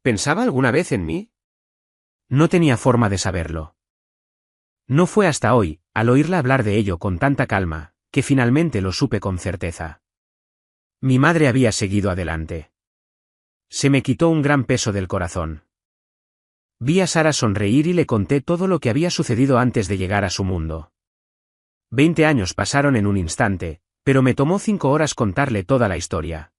¿Pensaba alguna vez en mí? No tenía forma de saberlo. No fue hasta hoy, al oírla hablar de ello con tanta calma, que finalmente lo supe con certeza. Mi madre había seguido adelante. Se me quitó un gran peso del corazón. Vi a Sara sonreír y le conté todo lo que había sucedido antes de llegar a su mundo. 20 años pasaron en un instante, pero me tomó 5 horas contarle toda la historia.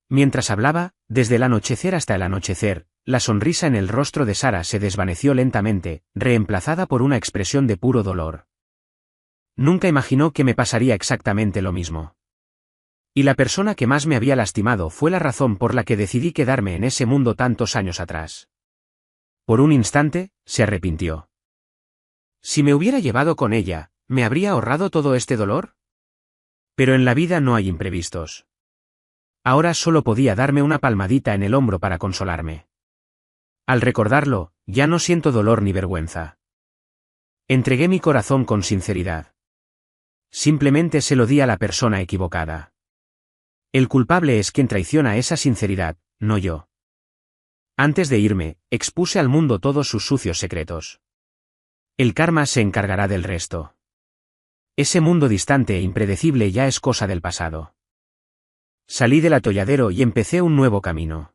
Mientras hablaba, desde el anochecer hasta el anochecer, la sonrisa en el rostro de Sara se desvaneció lentamente, reemplazada por una expresión de puro dolor. Nunca imaginó que me pasaría exactamente lo mismo. Y la persona que más me había lastimado fue la razón por la que decidí quedarme en ese mundo tantos años atrás. Por un instante, se arrepintió. Si me hubiera llevado con ella, ¿me habría ahorrado todo este dolor? Pero en la vida no hay imprevistos. Ahora solo podía darme una palmadita en el hombro para consolarme. Al recordarlo, ya no siento dolor ni vergüenza. Entregué mi corazón con sinceridad. Simplemente se lo di a la persona equivocada. El culpable es quien traiciona esa sinceridad, no yo. Antes de irme, expuse al mundo todos sus sucios secretos. El karma se encargará del resto. Ese mundo distante e impredecible ya es cosa del pasado. Salí del atolladero y empecé un nuevo camino.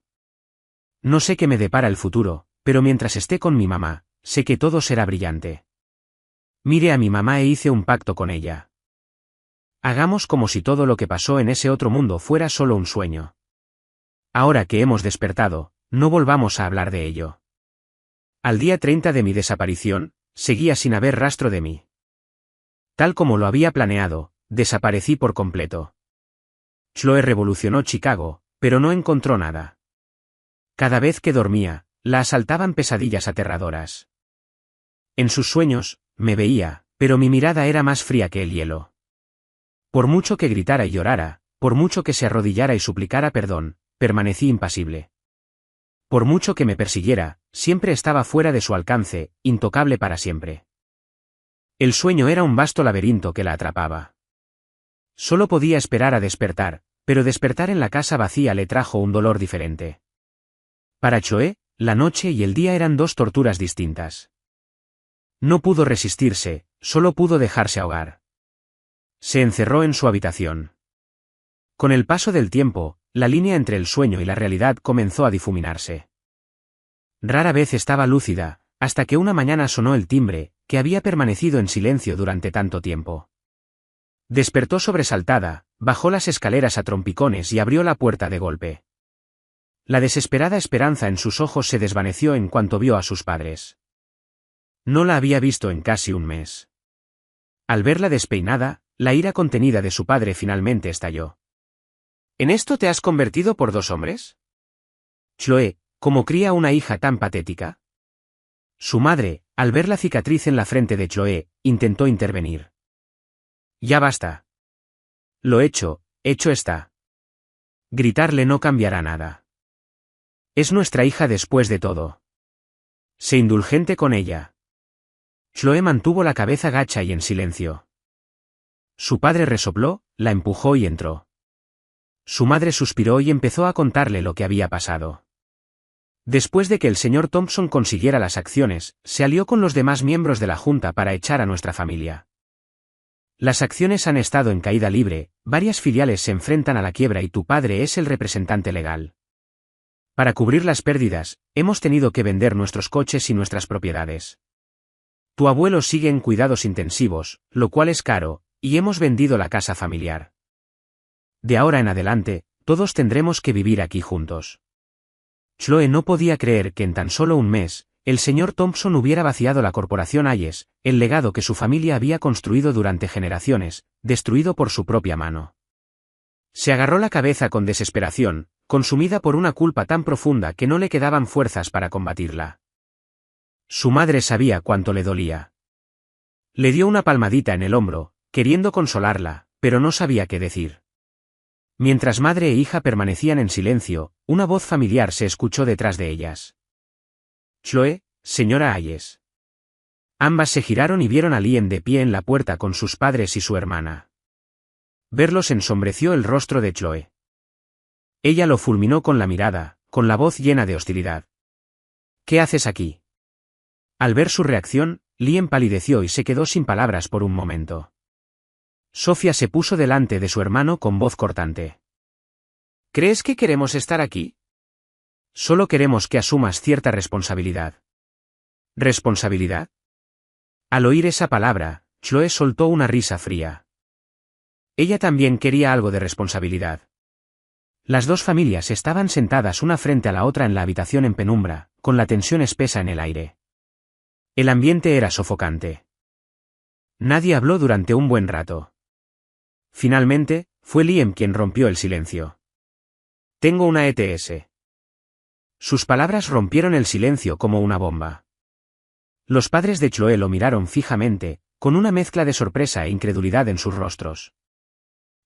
No sé qué me depara el futuro, pero mientras esté con mi mamá, sé que todo será brillante. Miré a mi mamá e hice un pacto con ella. Hagamos como si todo lo que pasó en ese otro mundo fuera solo un sueño. Ahora que hemos despertado, no volvamos a hablar de ello. Al día 30 de mi desaparición, seguía sin haber rastro de mí. Tal como lo había planeado, desaparecí por completo. Chloe revolucionó Chicago, pero no encontró nada. Cada vez que dormía, la asaltaban pesadillas aterradoras. En sus sueños, me veía, pero mi mirada era más fría que el hielo. Por mucho que gritara y llorara, por mucho que se arrodillara y suplicara perdón, permanecí impasible. Por mucho que me persiguiera, siempre estaba fuera de su alcance, intocable para siempre. El sueño era un vasto laberinto que la atrapaba. Solo podía esperar a despertar, pero despertar en la casa vacía le trajo un dolor diferente. Para Chloe, la noche y el día eran dos torturas distintas. No pudo resistirse, solo pudo dejarse ahogar. Se encerró en su habitación. Con el paso del tiempo, la línea entre el sueño y la realidad comenzó a difuminarse. Rara vez estaba lúcida, hasta que una mañana sonó el timbre, que había permanecido en silencio durante tanto tiempo. Despertó sobresaltada, bajó las escaleras a trompicones y abrió la puerta de golpe. La desesperada esperanza en sus ojos se desvaneció en cuanto vio a sus padres. No la había visto en casi un mes. Al verla despeinada, la ira contenida de su padre finalmente estalló. ¿En esto te has convertido por 2 hombres? Chloe, ¿cómo cría una hija tan patética? Su madre, al ver la cicatriz en la frente de Chloe, intentó intervenir. Ya basta. Lo hecho está. Gritarle no cambiará nada. Es nuestra hija después de todo. Sé indulgente con ella. Chloe mantuvo la cabeza gacha y en silencio. Su padre resopló, la empujó y entró. Su madre suspiró y empezó a contarle lo que había pasado. Después de que el señor Thompson consiguiera las acciones, se alió con los demás miembros de la junta para echar a nuestra familia. Las acciones han estado en caída libre, varias filiales se enfrentan a la quiebra y tu padre es el representante legal. Para cubrir las pérdidas, hemos tenido que vender nuestros coches y nuestras propiedades. Tu abuelo sigue en cuidados intensivos, lo cual es caro, y hemos vendido la casa familiar. De ahora en adelante, todos tendremos que vivir aquí juntos. Chloe no podía creer que en tan solo un mes, el señor Thompson hubiera vaciado la corporación Hayes, el legado que su familia había construido durante generaciones, destruido por su propia mano. Se agarró la cabeza con desesperación, consumida por una culpa tan profunda que no le quedaban fuerzas para combatirla. Su madre sabía cuánto le dolía. Le dio una palmadita en el hombro, queriendo consolarla, pero no sabía qué decir. Mientras madre e hija permanecían en silencio, una voz familiar se escuchó detrás de ellas. «Chloe, señora Hayes». Ambas se giraron y vieron a Liam de pie en la puerta con sus padres y su hermana. Verlos ensombreció el rostro de Chloe. Ella lo fulminó con la mirada, con la voz llena de hostilidad. «¿Qué haces aquí?». Al ver su reacción, Liam palideció y se quedó sin palabras por un momento. Sofía se puso delante de su hermano con voz cortante. «¿Crees que queremos estar aquí?». «Solo queremos que asumas cierta responsabilidad». ¿Responsabilidad? Al oír esa palabra, Chloe soltó una risa fría. Ella también quería algo de responsabilidad. Las dos familias estaban sentadas una frente a la otra en la habitación en penumbra, con la tensión espesa en el aire. El ambiente era sofocante. Nadie habló durante un buen rato. Finalmente, fue Liam quien rompió el silencio. «Tengo una ETS». Sus palabras rompieron el silencio como una bomba. Los padres de Chloe lo miraron fijamente, con una mezcla de sorpresa e incredulidad en sus rostros.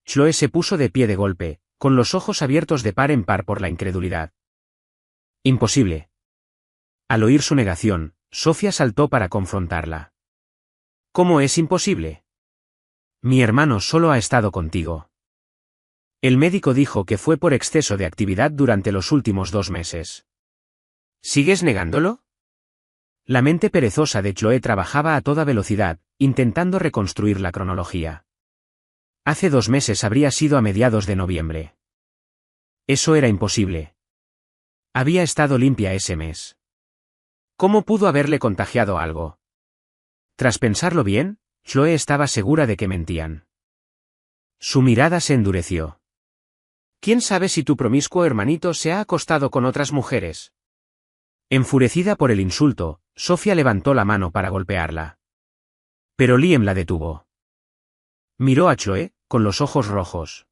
Chloe se puso de pie de golpe, con los ojos abiertos de par en par por la incredulidad. «Imposible». Al oír su negación, Sofía saltó para confrontarla. «¿Cómo es imposible? Mi hermano solo ha estado contigo. El médico dijo que fue por exceso de actividad durante los últimos 2 meses. ¿Sigues negándolo?». La mente perezosa de Chloe trabajaba a toda velocidad, intentando reconstruir la cronología. Hace 2 meses habría sido a mediados de noviembre. Eso era imposible. Había estado limpia ese mes. ¿Cómo pudo haberle contagiado algo? Tras pensarlo bien, Chloe estaba segura de que mentían. Su mirada se endureció. «¿Quién sabe si tu promiscuo hermanito se ha acostado con otras mujeres?». Enfurecida por el insulto, Sofía levantó la mano para golpearla. Pero Liam la detuvo. Miró a Chloe, con los ojos rojos.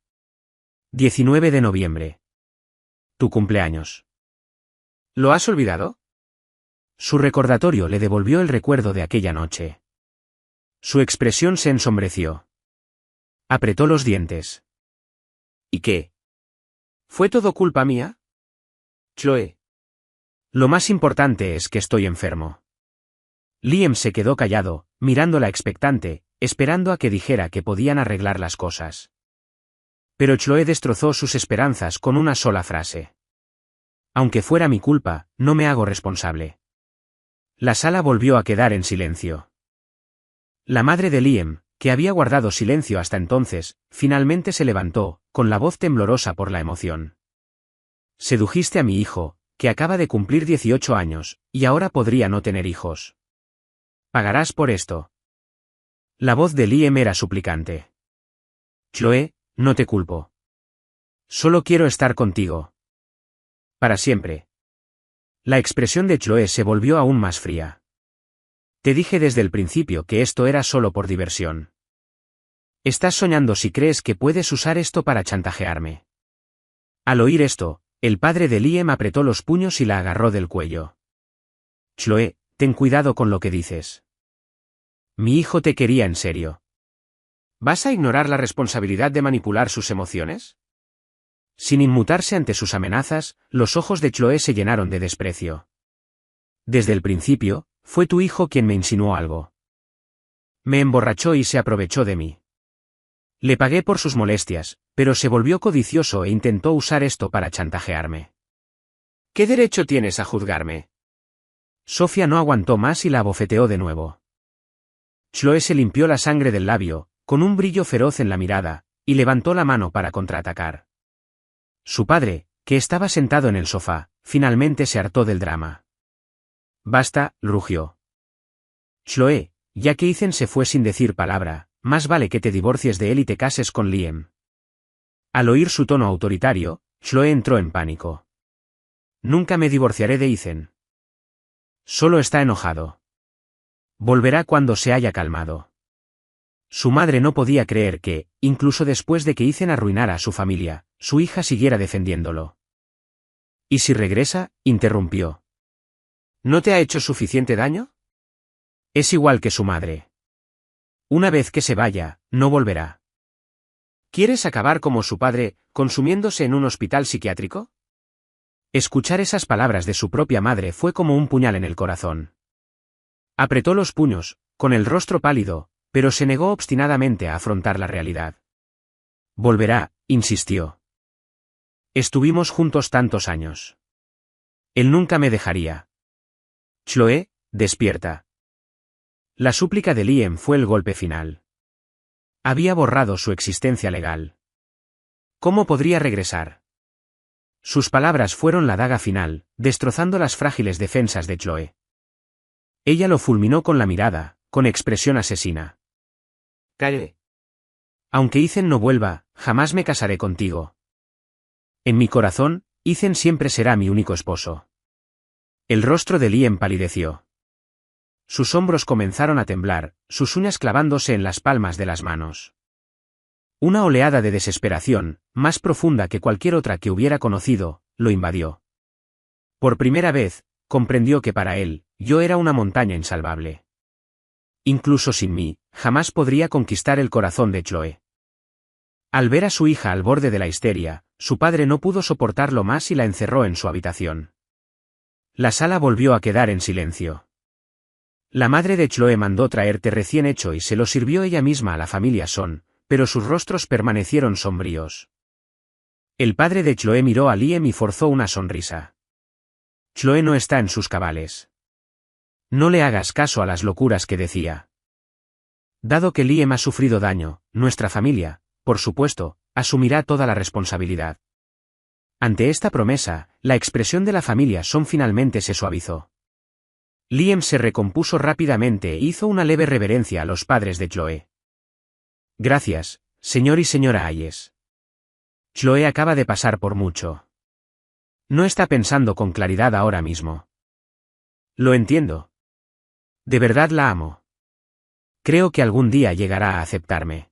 19 de noviembre. Tu cumpleaños. ¿Lo has olvidado? Su recordatorio le devolvió el recuerdo de aquella noche. Su expresión se ensombreció. Apretó los dientes. ¿Y qué? ¿Fue todo culpa mía? Chloe. Lo más importante es que estoy enfermo. Liam se quedó callado, mirándola expectante, esperando a que dijera que podían arreglar las cosas. Pero Chloe destrozó sus esperanzas con una sola frase. Aunque fuera mi culpa, no me hago responsable. La sala volvió a quedar en silencio. La madre de Liam, que había guardado silencio hasta entonces, finalmente se levantó, con la voz temblorosa por la emoción. Sedujiste a mi hijo, que acaba de cumplir 18 años, y ahora podría no tener hijos. Pagarás por esto. La voz de Liam era suplicante. Chloe, no te culpo. Solo quiero estar contigo. Para siempre. La expresión de Chloe se volvió aún más fría. Te dije desde el principio que esto era solo por diversión. Estás soñando si crees que puedes usar esto para chantajearme. Al oír esto, el padre de Liam apretó los puños y la agarró del cuello. Chloe, ten cuidado con lo que dices. Mi hijo te quería en serio. ¿Vas a ignorar la responsabilidad de manipular sus emociones? Sin inmutarse ante sus amenazas, los ojos de Chloe se llenaron de desprecio. Desde el principio, fue tu hijo quien me insinuó algo. Me emborrachó y se aprovechó de mí. Le pagué por sus molestias, pero se volvió codicioso e intentó usar esto para chantajearme. ¿Qué derecho tienes a juzgarme? Sofía no aguantó más y la abofeteó de nuevo. Chloe se limpió la sangre del labio, con un brillo feroz en la mirada, y levantó la mano para contraatacar. Su padre, que estaba sentado en el sofá, finalmente se hartó del drama. Basta, rugió. Chloe, ya que Ethan se fue sin decir palabra, más vale que te divorcies de él y te cases con Liam. Al oír su tono autoritario, Chloe entró en pánico. Nunca me divorciaré de Ethan. Solo está enojado. Volverá cuando se haya calmado. Su madre no podía creer que, incluso después de que Ethan arruinara a su familia, su hija siguiera defendiéndolo. ¿Y si regresa?, interrumpió. ¿No te ha hecho suficiente daño? Es igual que su madre. Una vez que se vaya, no volverá. ¿Quieres acabar como su padre, consumiéndose en un hospital psiquiátrico? Escuchar esas palabras de su propia madre fue como un puñal en el corazón. Apretó los puños, con el rostro pálido, pero se negó obstinadamente a afrontar la realidad. Volverá, insistió. Estuvimos juntos tantos años. Él nunca me dejaría. Chloe, despierta. La súplica de Liam fue el golpe final. Había borrado su existencia legal. ¿Cómo podría regresar? Sus palabras fueron la daga final, destrozando las frágiles defensas de Chloe. Ella lo fulminó con la mirada, con expresión asesina. Calle. Aunque Ethan no vuelva, jamás me casaré contigo. En mi corazón, Ethan siempre será mi único esposo. El rostro de Liam palideció. Sus hombros comenzaron a temblar, sus uñas clavándose en las palmas de las manos. Una oleada de desesperación, más profunda que cualquier otra que hubiera conocido, lo invadió. Por primera vez, comprendió que para él, yo era una montaña insalvable. Incluso sin mí, jamás podría conquistar el corazón de Chloe. Al ver a su hija al borde de la histeria, su padre no pudo soportarlo más y la encerró en su habitación. La sala volvió a quedar en silencio. La madre de Chloe mandó traer té recién hecho y se lo sirvió ella misma a la familia Son, pero sus rostros permanecieron sombríos. El padre de Chloe miró a Liam y forzó una sonrisa. Chloe no está en sus cabales. No le hagas caso a las locuras que decía. Dado que Liam ha sufrido daño, nuestra familia, por supuesto, asumirá toda la responsabilidad. Ante esta promesa, la expresión de la familia Son finalmente se suavizó. Liam se recompuso rápidamente e hizo una leve reverencia a los padres de Chloe. Gracias, señor y señora Hayes. Chloe acaba de pasar por mucho. No está pensando con claridad ahora mismo. Lo entiendo. De verdad la amo. Creo que algún día llegará a aceptarme.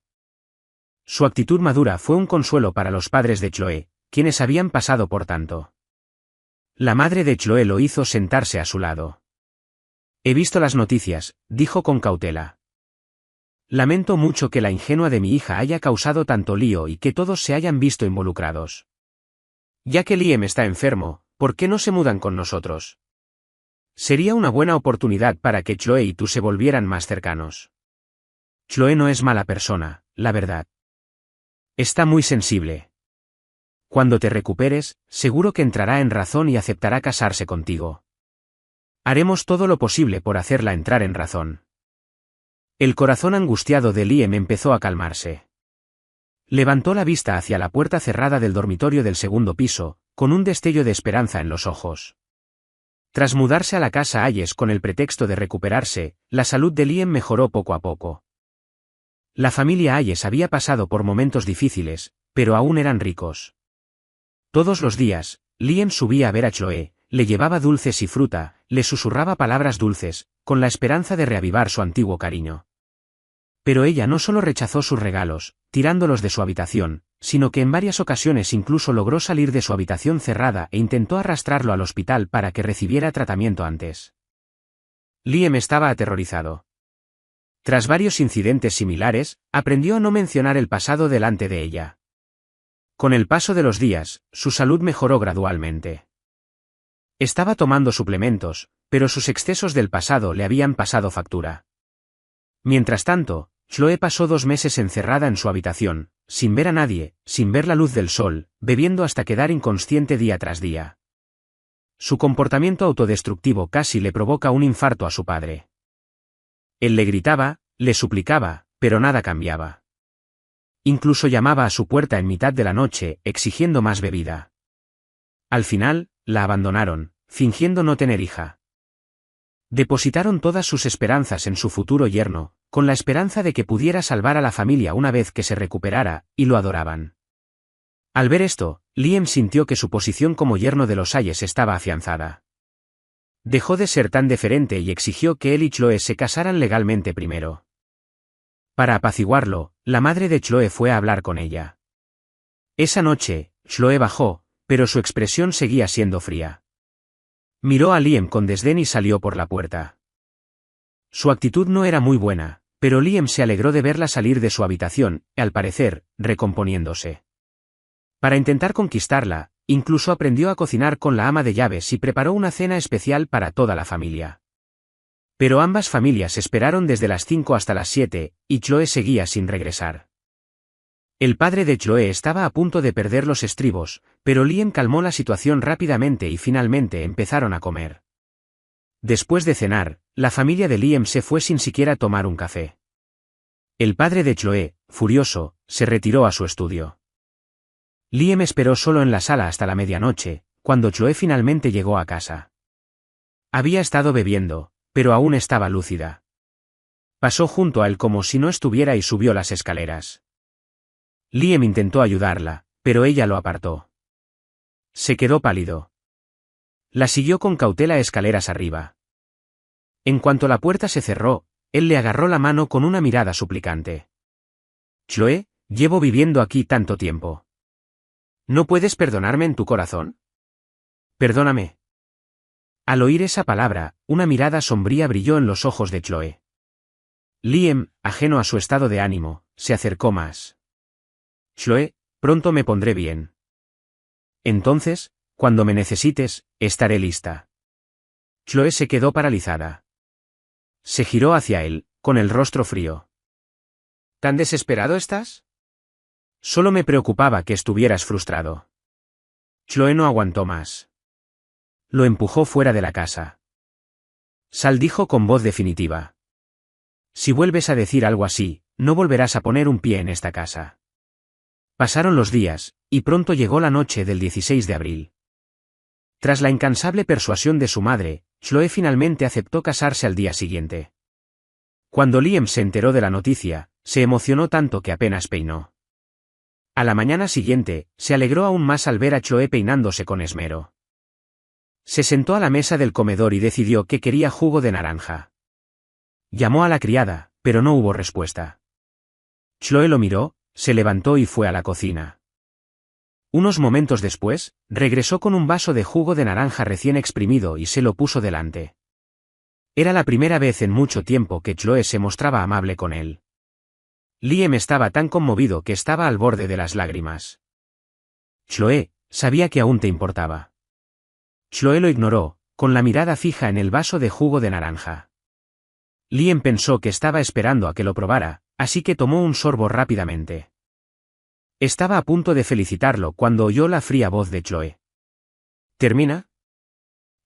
Su actitud madura fue un consuelo para los padres de Chloe, quienes habían pasado por tanto. La madre de Chloe lo hizo sentarse a su lado. He visto las noticias, dijo con cautela. Lamento mucho que la ingenua de mi hija haya causado tanto lío y que todos se hayan visto involucrados. Ya que Liam está enfermo, ¿por qué no se mudan con nosotros? Sería una buena oportunidad para que Chloe y tú se volvieran más cercanos. Chloe no es mala persona, la verdad. Está muy sensible. Cuando te recuperes, seguro que entrará en razón y aceptará casarse contigo. Haremos todo lo posible por hacerla entrar en razón. El corazón angustiado de Liam empezó a calmarse. Levantó la vista hacia la puerta cerrada del dormitorio del segundo piso, con un destello de esperanza en los ojos. Tras mudarse a la casa Hayes con el pretexto de recuperarse, la salud de Liam mejoró poco a poco. La familia Hayes había pasado por momentos difíciles, pero aún eran ricos. Todos los días, Liam subía a ver a Chloe, le llevaba dulces y fruta, le susurraba palabras dulces, con la esperanza de reavivar su antiguo cariño. Pero ella no solo rechazó sus regalos, tirándolos de su habitación, sino que en varias ocasiones incluso logró salir de su habitación cerrada e intentó arrastrarlo al hospital para que recibiera tratamiento antes. Liam estaba aterrorizado. Tras varios incidentes similares, aprendió a no mencionar el pasado delante de ella. Con el paso de los días, su salud mejoró gradualmente. Estaba tomando suplementos, pero sus excesos del pasado le habían pasado factura. Mientras tanto, Chloe pasó 2 meses encerrada en su habitación, sin ver a nadie, sin ver la luz del sol, bebiendo hasta quedar inconsciente día tras día. Su comportamiento autodestructivo casi le provoca un infarto a su padre. Él le gritaba, le suplicaba, pero nada cambiaba. Incluso llamaba a su puerta en mitad de la noche, exigiendo más bebida. Al final, la abandonaron, fingiendo no tener hija. Depositaron todas sus esperanzas en su futuro yerno, con la esperanza de que pudiera salvar a la familia una vez que se recuperara, y lo adoraban. Al ver esto, Liam sintió que su posición como yerno de los Ayes estaba afianzada. Dejó de ser tan deferente y exigió que él y Chloe se casaran legalmente primero. Para apaciguarlo, la madre de Chloe fue a hablar con ella. Esa noche, Chloe bajó, pero su expresión seguía siendo fría. Miró a Liam con desdén y salió por la puerta. Su actitud no era muy buena, pero Liam se alegró de verla salir de su habitación, al parecer, recomponiéndose. Para intentar conquistarla, incluso aprendió a cocinar con la ama de llaves y preparó una cena especial para toda la familia. Pero ambas familias esperaron desde las 5 hasta las 7, y Chloe seguía sin regresar. El padre de Chloe estaba a punto de perder los estribos, pero Liam calmó la situación rápidamente y finalmente empezaron a comer. Después de cenar, la familia de Liam se fue sin siquiera tomar un café. El padre de Chloe, furioso, se retiró a su estudio. Liam esperó solo en la sala hasta la medianoche, cuando Chloe finalmente llegó a casa. Había estado bebiendo, pero aún estaba lúcida. Pasó junto a él como si no estuviera y subió las escaleras. Liam intentó ayudarla, pero ella lo apartó. Se quedó pálido. La siguió con cautela escaleras arriba. En cuanto la puerta se cerró, él le agarró la mano con una mirada suplicante. Chloe, llevo viviendo aquí tanto tiempo. ¿No puedes perdonarme en tu corazón? Perdóname. Al oír esa palabra, una mirada sombría brilló en los ojos de Chloe. Liam, ajeno a su estado de ánimo, se acercó más. Chloe, pronto me pondré bien. Entonces, cuando me necesites, estaré lista. Chloe se quedó paralizada. Se giró hacia él, con el rostro frío. ¿Tan desesperado estás? Solo me preocupaba que estuvieras frustrado. Chloe no aguantó más. Lo empujó fuera de la casa. Sal, dijo con voz definitiva. Si vuelves a decir algo así, no volverás a poner un pie en esta casa. Pasaron los días, y pronto llegó la noche del 16 de abril. Tras la incansable persuasión de su madre, Chloe finalmente aceptó casarse al día siguiente. Cuando Liam se enteró de la noticia, se emocionó tanto que apenas peinó. A la mañana siguiente, se alegró aún más al ver a Chloe peinándose con esmero. Se sentó a la mesa del comedor y decidió que quería jugo de naranja. Llamó a la criada, pero no hubo respuesta. Chloe lo miró, se levantó y fue a la cocina. Unos momentos después, regresó con un vaso de jugo de naranja recién exprimido y se lo puso delante. Era la primera vez en mucho tiempo que Chloe se mostraba amable con él. Liam estaba tan conmovido que estaba al borde de las lágrimas. Chloe, sabía que aún te importaba. Chloe lo ignoró, con la mirada fija en el vaso de jugo de naranja. Liam pensó que estaba esperando a que lo probara, así que tomó un sorbo rápidamente. Estaba a punto de felicitarlo cuando oyó la fría voz de Chloe. ¿Termina?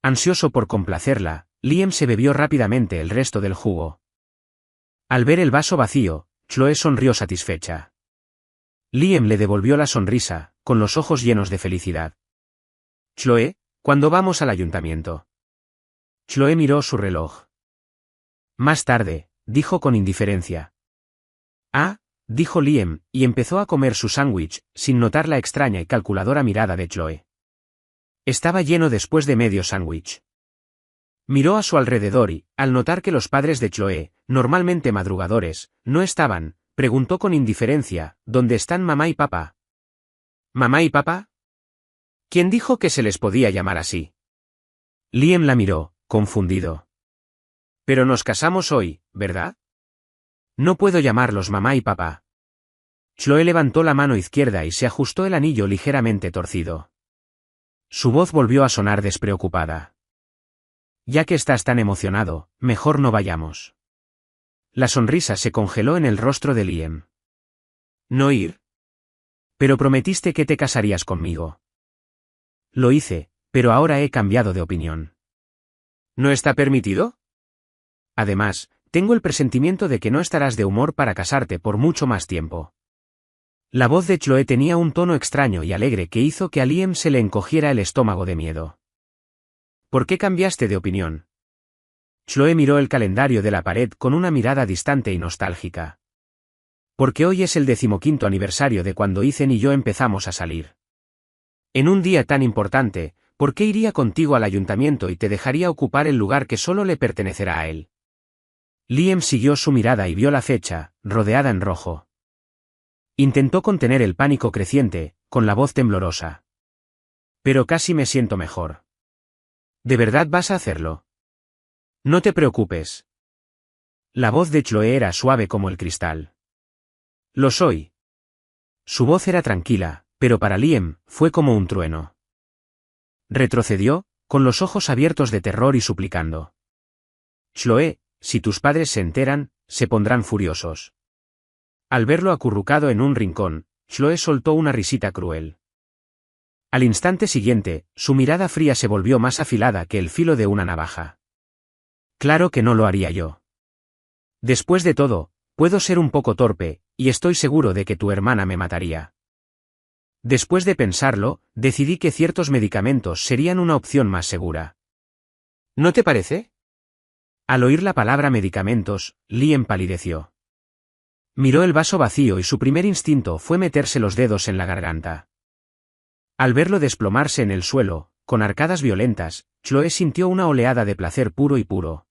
Ansioso por complacerla, Liam se bebió rápidamente el resto del jugo. Al ver el vaso vacío, Chloe sonrió satisfecha. Liam le devolvió la sonrisa, con los ojos llenos de felicidad. Chloe, ¿cuándo vamos al ayuntamiento? Chloe miró su reloj. Más tarde, dijo con indiferencia. Ah, dijo Liam, y empezó a comer su sándwich, sin notar la extraña y calculadora mirada de Chloe. Estaba lleno después de medio sándwich. Miró a su alrededor y, al notar que los padres de Chloe, normalmente madrugadores, no estaban, preguntó con indiferencia, ¿dónde están mamá y papá? ¿Mamá y papá? ¿Quién dijo que se les podía llamar así? Liam la miró, confundido. Pero nos casamos hoy, ¿verdad? No puedo llamarlos mamá y papá. Chloe levantó la mano izquierda y se ajustó el anillo ligeramente torcido. Su voz volvió a sonar despreocupada. Ya que estás tan emocionado, mejor no vayamos. La sonrisa se congeló en el rostro de Liam. ¿No ir? Pero prometiste que te casarías conmigo. Lo hice, pero ahora he cambiado de opinión. ¿No está permitido? Además, tengo el presentimiento de que no estarás de humor para casarte por mucho más tiempo. La voz de Chloe tenía un tono extraño y alegre que hizo que a Liam se le encogiera el estómago de miedo. ¿Por qué cambiaste de opinión? Chloe miró el calendario de la pared con una mirada distante y nostálgica. Porque hoy es el 15º aniversario de cuando Ethan y yo empezamos a salir. En un día tan importante, ¿por qué iría contigo al ayuntamiento y te dejaría ocupar el lugar que solo le pertenecerá a él? Liam siguió su mirada y vio la fecha, rodeada en rojo. Intentó contener el pánico creciente, con la voz temblorosa. Pero casi me siento mejor. ¿De verdad vas a hacerlo? No te preocupes. La voz de Chloe era suave como el cristal. Lo soy. Su voz era tranquila, pero para Liam, fue como un trueno. Retrocedió, con los ojos abiertos de terror y suplicando. Chloe, si tus padres se enteran, se pondrán furiosos. Al verlo acurrucado en un rincón, Chloe soltó una risita cruel. Al instante siguiente, su mirada fría se volvió más afilada que el filo de una navaja. Claro que no lo haría yo. Después de todo, puedo ser un poco torpe, y estoy seguro de que tu hermana me mataría. Después de pensarlo, decidí que ciertos medicamentos serían una opción más segura. ¿No te parece? Al oír la palabra medicamentos, Liam palideció. Miró el vaso vacío y su primer instinto fue meterse los dedos en la garganta. Al verlo desplomarse en el suelo, con arcadas violentas, Chloe sintió una oleada de placer puro y puro.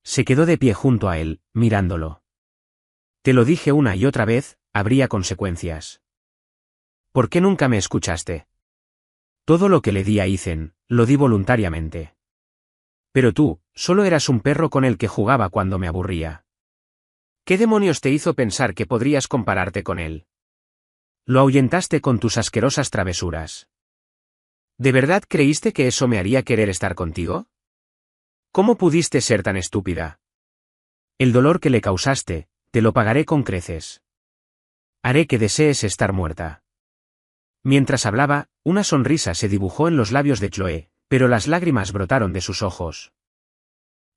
Se quedó de pie junto a él, mirándolo. Te lo dije una y otra vez, habría consecuencias. ¿Por qué nunca me escuchaste? Todo lo que le di a Ethan, lo di voluntariamente. Pero tú, solo eras un perro con el que jugaba cuando me aburría. ¿Qué demonios te hizo pensar que podrías compararte con él? Lo ahuyentaste con tus asquerosas travesuras. ¿De verdad creíste que eso me haría querer estar contigo? ¿Cómo pudiste ser tan estúpida? El dolor que le causaste, te lo pagaré con creces. Haré que desees estar muerta. Mientras hablaba, una sonrisa se dibujó en los labios de Chloe, pero las lágrimas brotaron de sus ojos.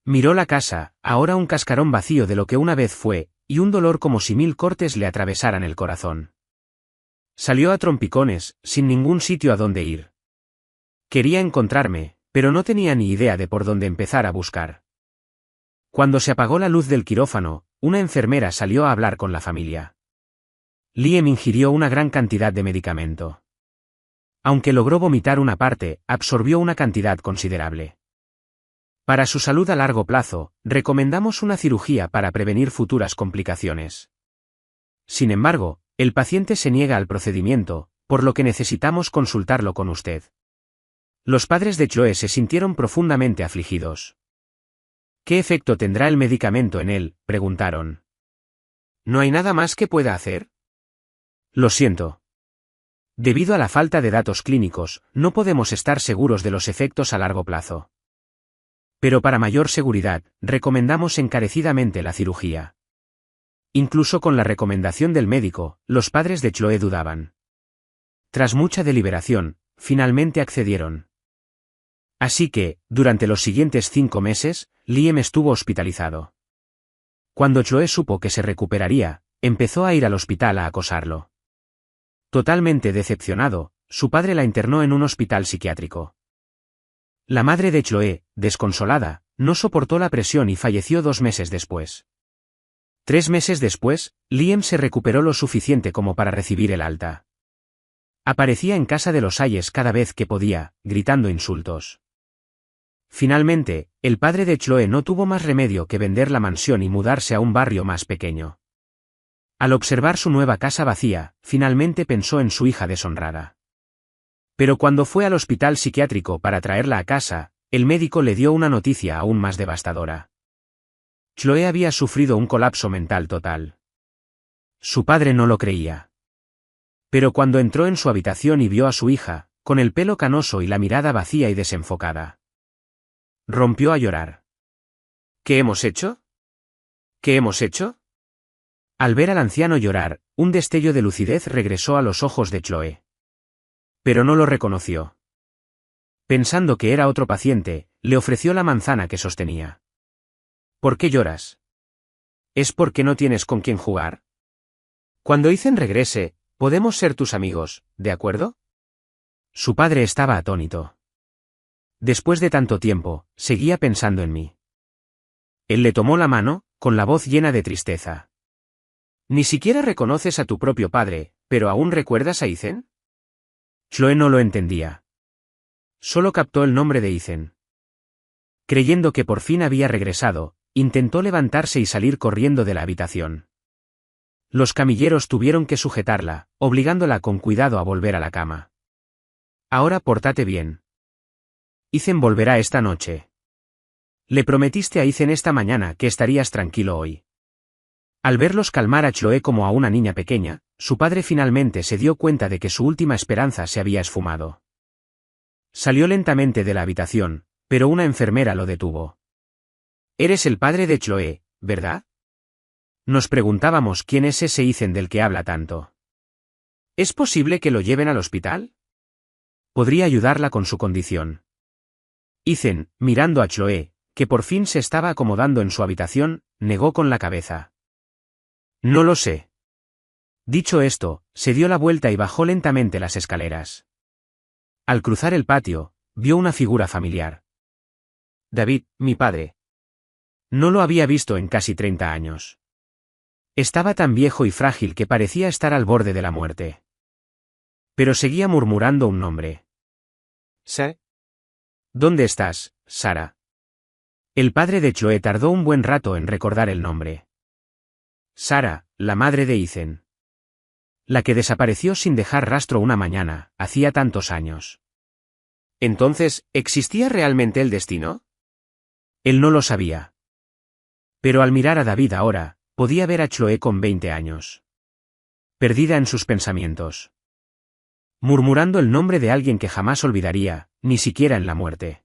Miró la casa, ahora un cascarón vacío de lo que una vez fue, y un dolor como si 1000 cortes le atravesaran el corazón. Salió a trompicones, sin ningún sitio a dónde ir. Quería encontrarme, pero no tenía ni idea de por dónde empezar a buscar. Cuando se apagó la luz del quirófano, una enfermera salió a hablar con la familia. Liam ingirió una gran cantidad de medicamento. Aunque logró vomitar una parte, absorbió una cantidad considerable. Para su salud a largo plazo, recomendamos una cirugía para prevenir futuras complicaciones. Sin embargo, el paciente se niega al procedimiento, por lo que necesitamos consultarlo con usted. Los padres de Chloe se sintieron profundamente afligidos. ¿Qué efecto tendrá el medicamento en él?, preguntaron. ¿No hay nada más que pueda hacer? Lo siento. Debido a la falta de datos clínicos, no podemos estar seguros de los efectos a largo plazo. Pero para mayor seguridad, recomendamos encarecidamente la cirugía. Incluso con la recomendación del médico, los padres de Chloe dudaban. Tras mucha deliberación, finalmente accedieron. Así que, durante los siguientes 5 meses, Liam estuvo hospitalizado. Cuando Chloe supo que se recuperaría, empezó a ir al hospital a acosarlo. Totalmente decepcionado, su padre la internó en un hospital psiquiátrico. La madre de Chloe, desconsolada, no soportó la presión y falleció 2 meses después. 3 meses después, Liam se recuperó lo suficiente como para recibir el alta. Aparecía en casa de los Hayes cada vez que podía, gritando insultos. Finalmente, el padre de Chloe no tuvo más remedio que vender la mansión y mudarse a un barrio más pequeño. Al observar su nueva casa vacía, finalmente pensó en su hija deshonrada. Pero cuando fue al hospital psiquiátrico para traerla a casa, el médico le dio una noticia aún más devastadora. Chloe había sufrido un colapso mental total. Su padre no lo creía. Pero cuando entró en su habitación y vio a su hija, con el pelo canoso y la mirada vacía y desenfocada, rompió a llorar. ¿Qué hemos hecho? ¿Qué hemos hecho? Al ver al anciano llorar, un destello de lucidez regresó a los ojos de Chloe. Pero no lo reconoció. Pensando que era otro paciente, le ofreció la manzana que sostenía. ¿Por qué lloras? ¿Es porque no tienes con quién jugar? Cuando Ethan regrese, podemos ser tus amigos, ¿de acuerdo? Su padre estaba atónito. Después de tanto tiempo, seguía pensando en mí. Él le tomó la mano, con la voz llena de tristeza. Ni siquiera reconoces a tu propio padre, pero ¿aún recuerdas a Ethan? Chloe no lo entendía. Solo captó el nombre de Ethan. Creyendo que por fin había regresado, intentó levantarse y salir corriendo de la habitación. Los camilleros tuvieron que sujetarla, obligándola con cuidado a volver a la cama. Ahora pórtate bien. Ethan volverá esta noche. Le prometiste a Ethan esta mañana que estarías tranquilo hoy. Al verlos calmar a Chloe como a una niña pequeña, su padre finalmente se dio cuenta de que su última esperanza se había esfumado. Salió lentamente de la habitación, pero una enfermera lo detuvo. Eres el padre de Chloe, ¿verdad? Nos preguntábamos quién es ese Ethan del que habla tanto. ¿Es posible que lo lleven al hospital? Podría ayudarla con su condición. Ethan, mirando a Chloe, que por fin se estaba acomodando en su habitación, negó con la cabeza. No lo sé. Dicho esto, se dio la vuelta y bajó lentamente las escaleras. Al cruzar el patio, vio una figura familiar. David, mi padre. No lo había visto en casi 30 años. Estaba tan viejo y frágil que parecía estar al borde de la muerte. Pero seguía murmurando un nombre. ¿Sara? ¿Dónde estás, Sara? El padre de Chloe tardó un buen rato en recordar el nombre. Sara, la madre de Ethan. La que desapareció sin dejar rastro una mañana, hacía tantos años. Entonces, ¿existía realmente el destino? Él no lo sabía. Pero al mirar a David ahora, podía ver a Chloe con 20 años. Perdida en sus pensamientos. Murmurando el nombre de alguien que jamás olvidaría, ni siquiera en la muerte.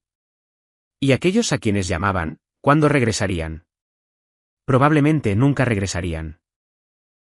¿Y aquellos a quienes llamaban, cuándo regresarían? Probablemente nunca regresarían.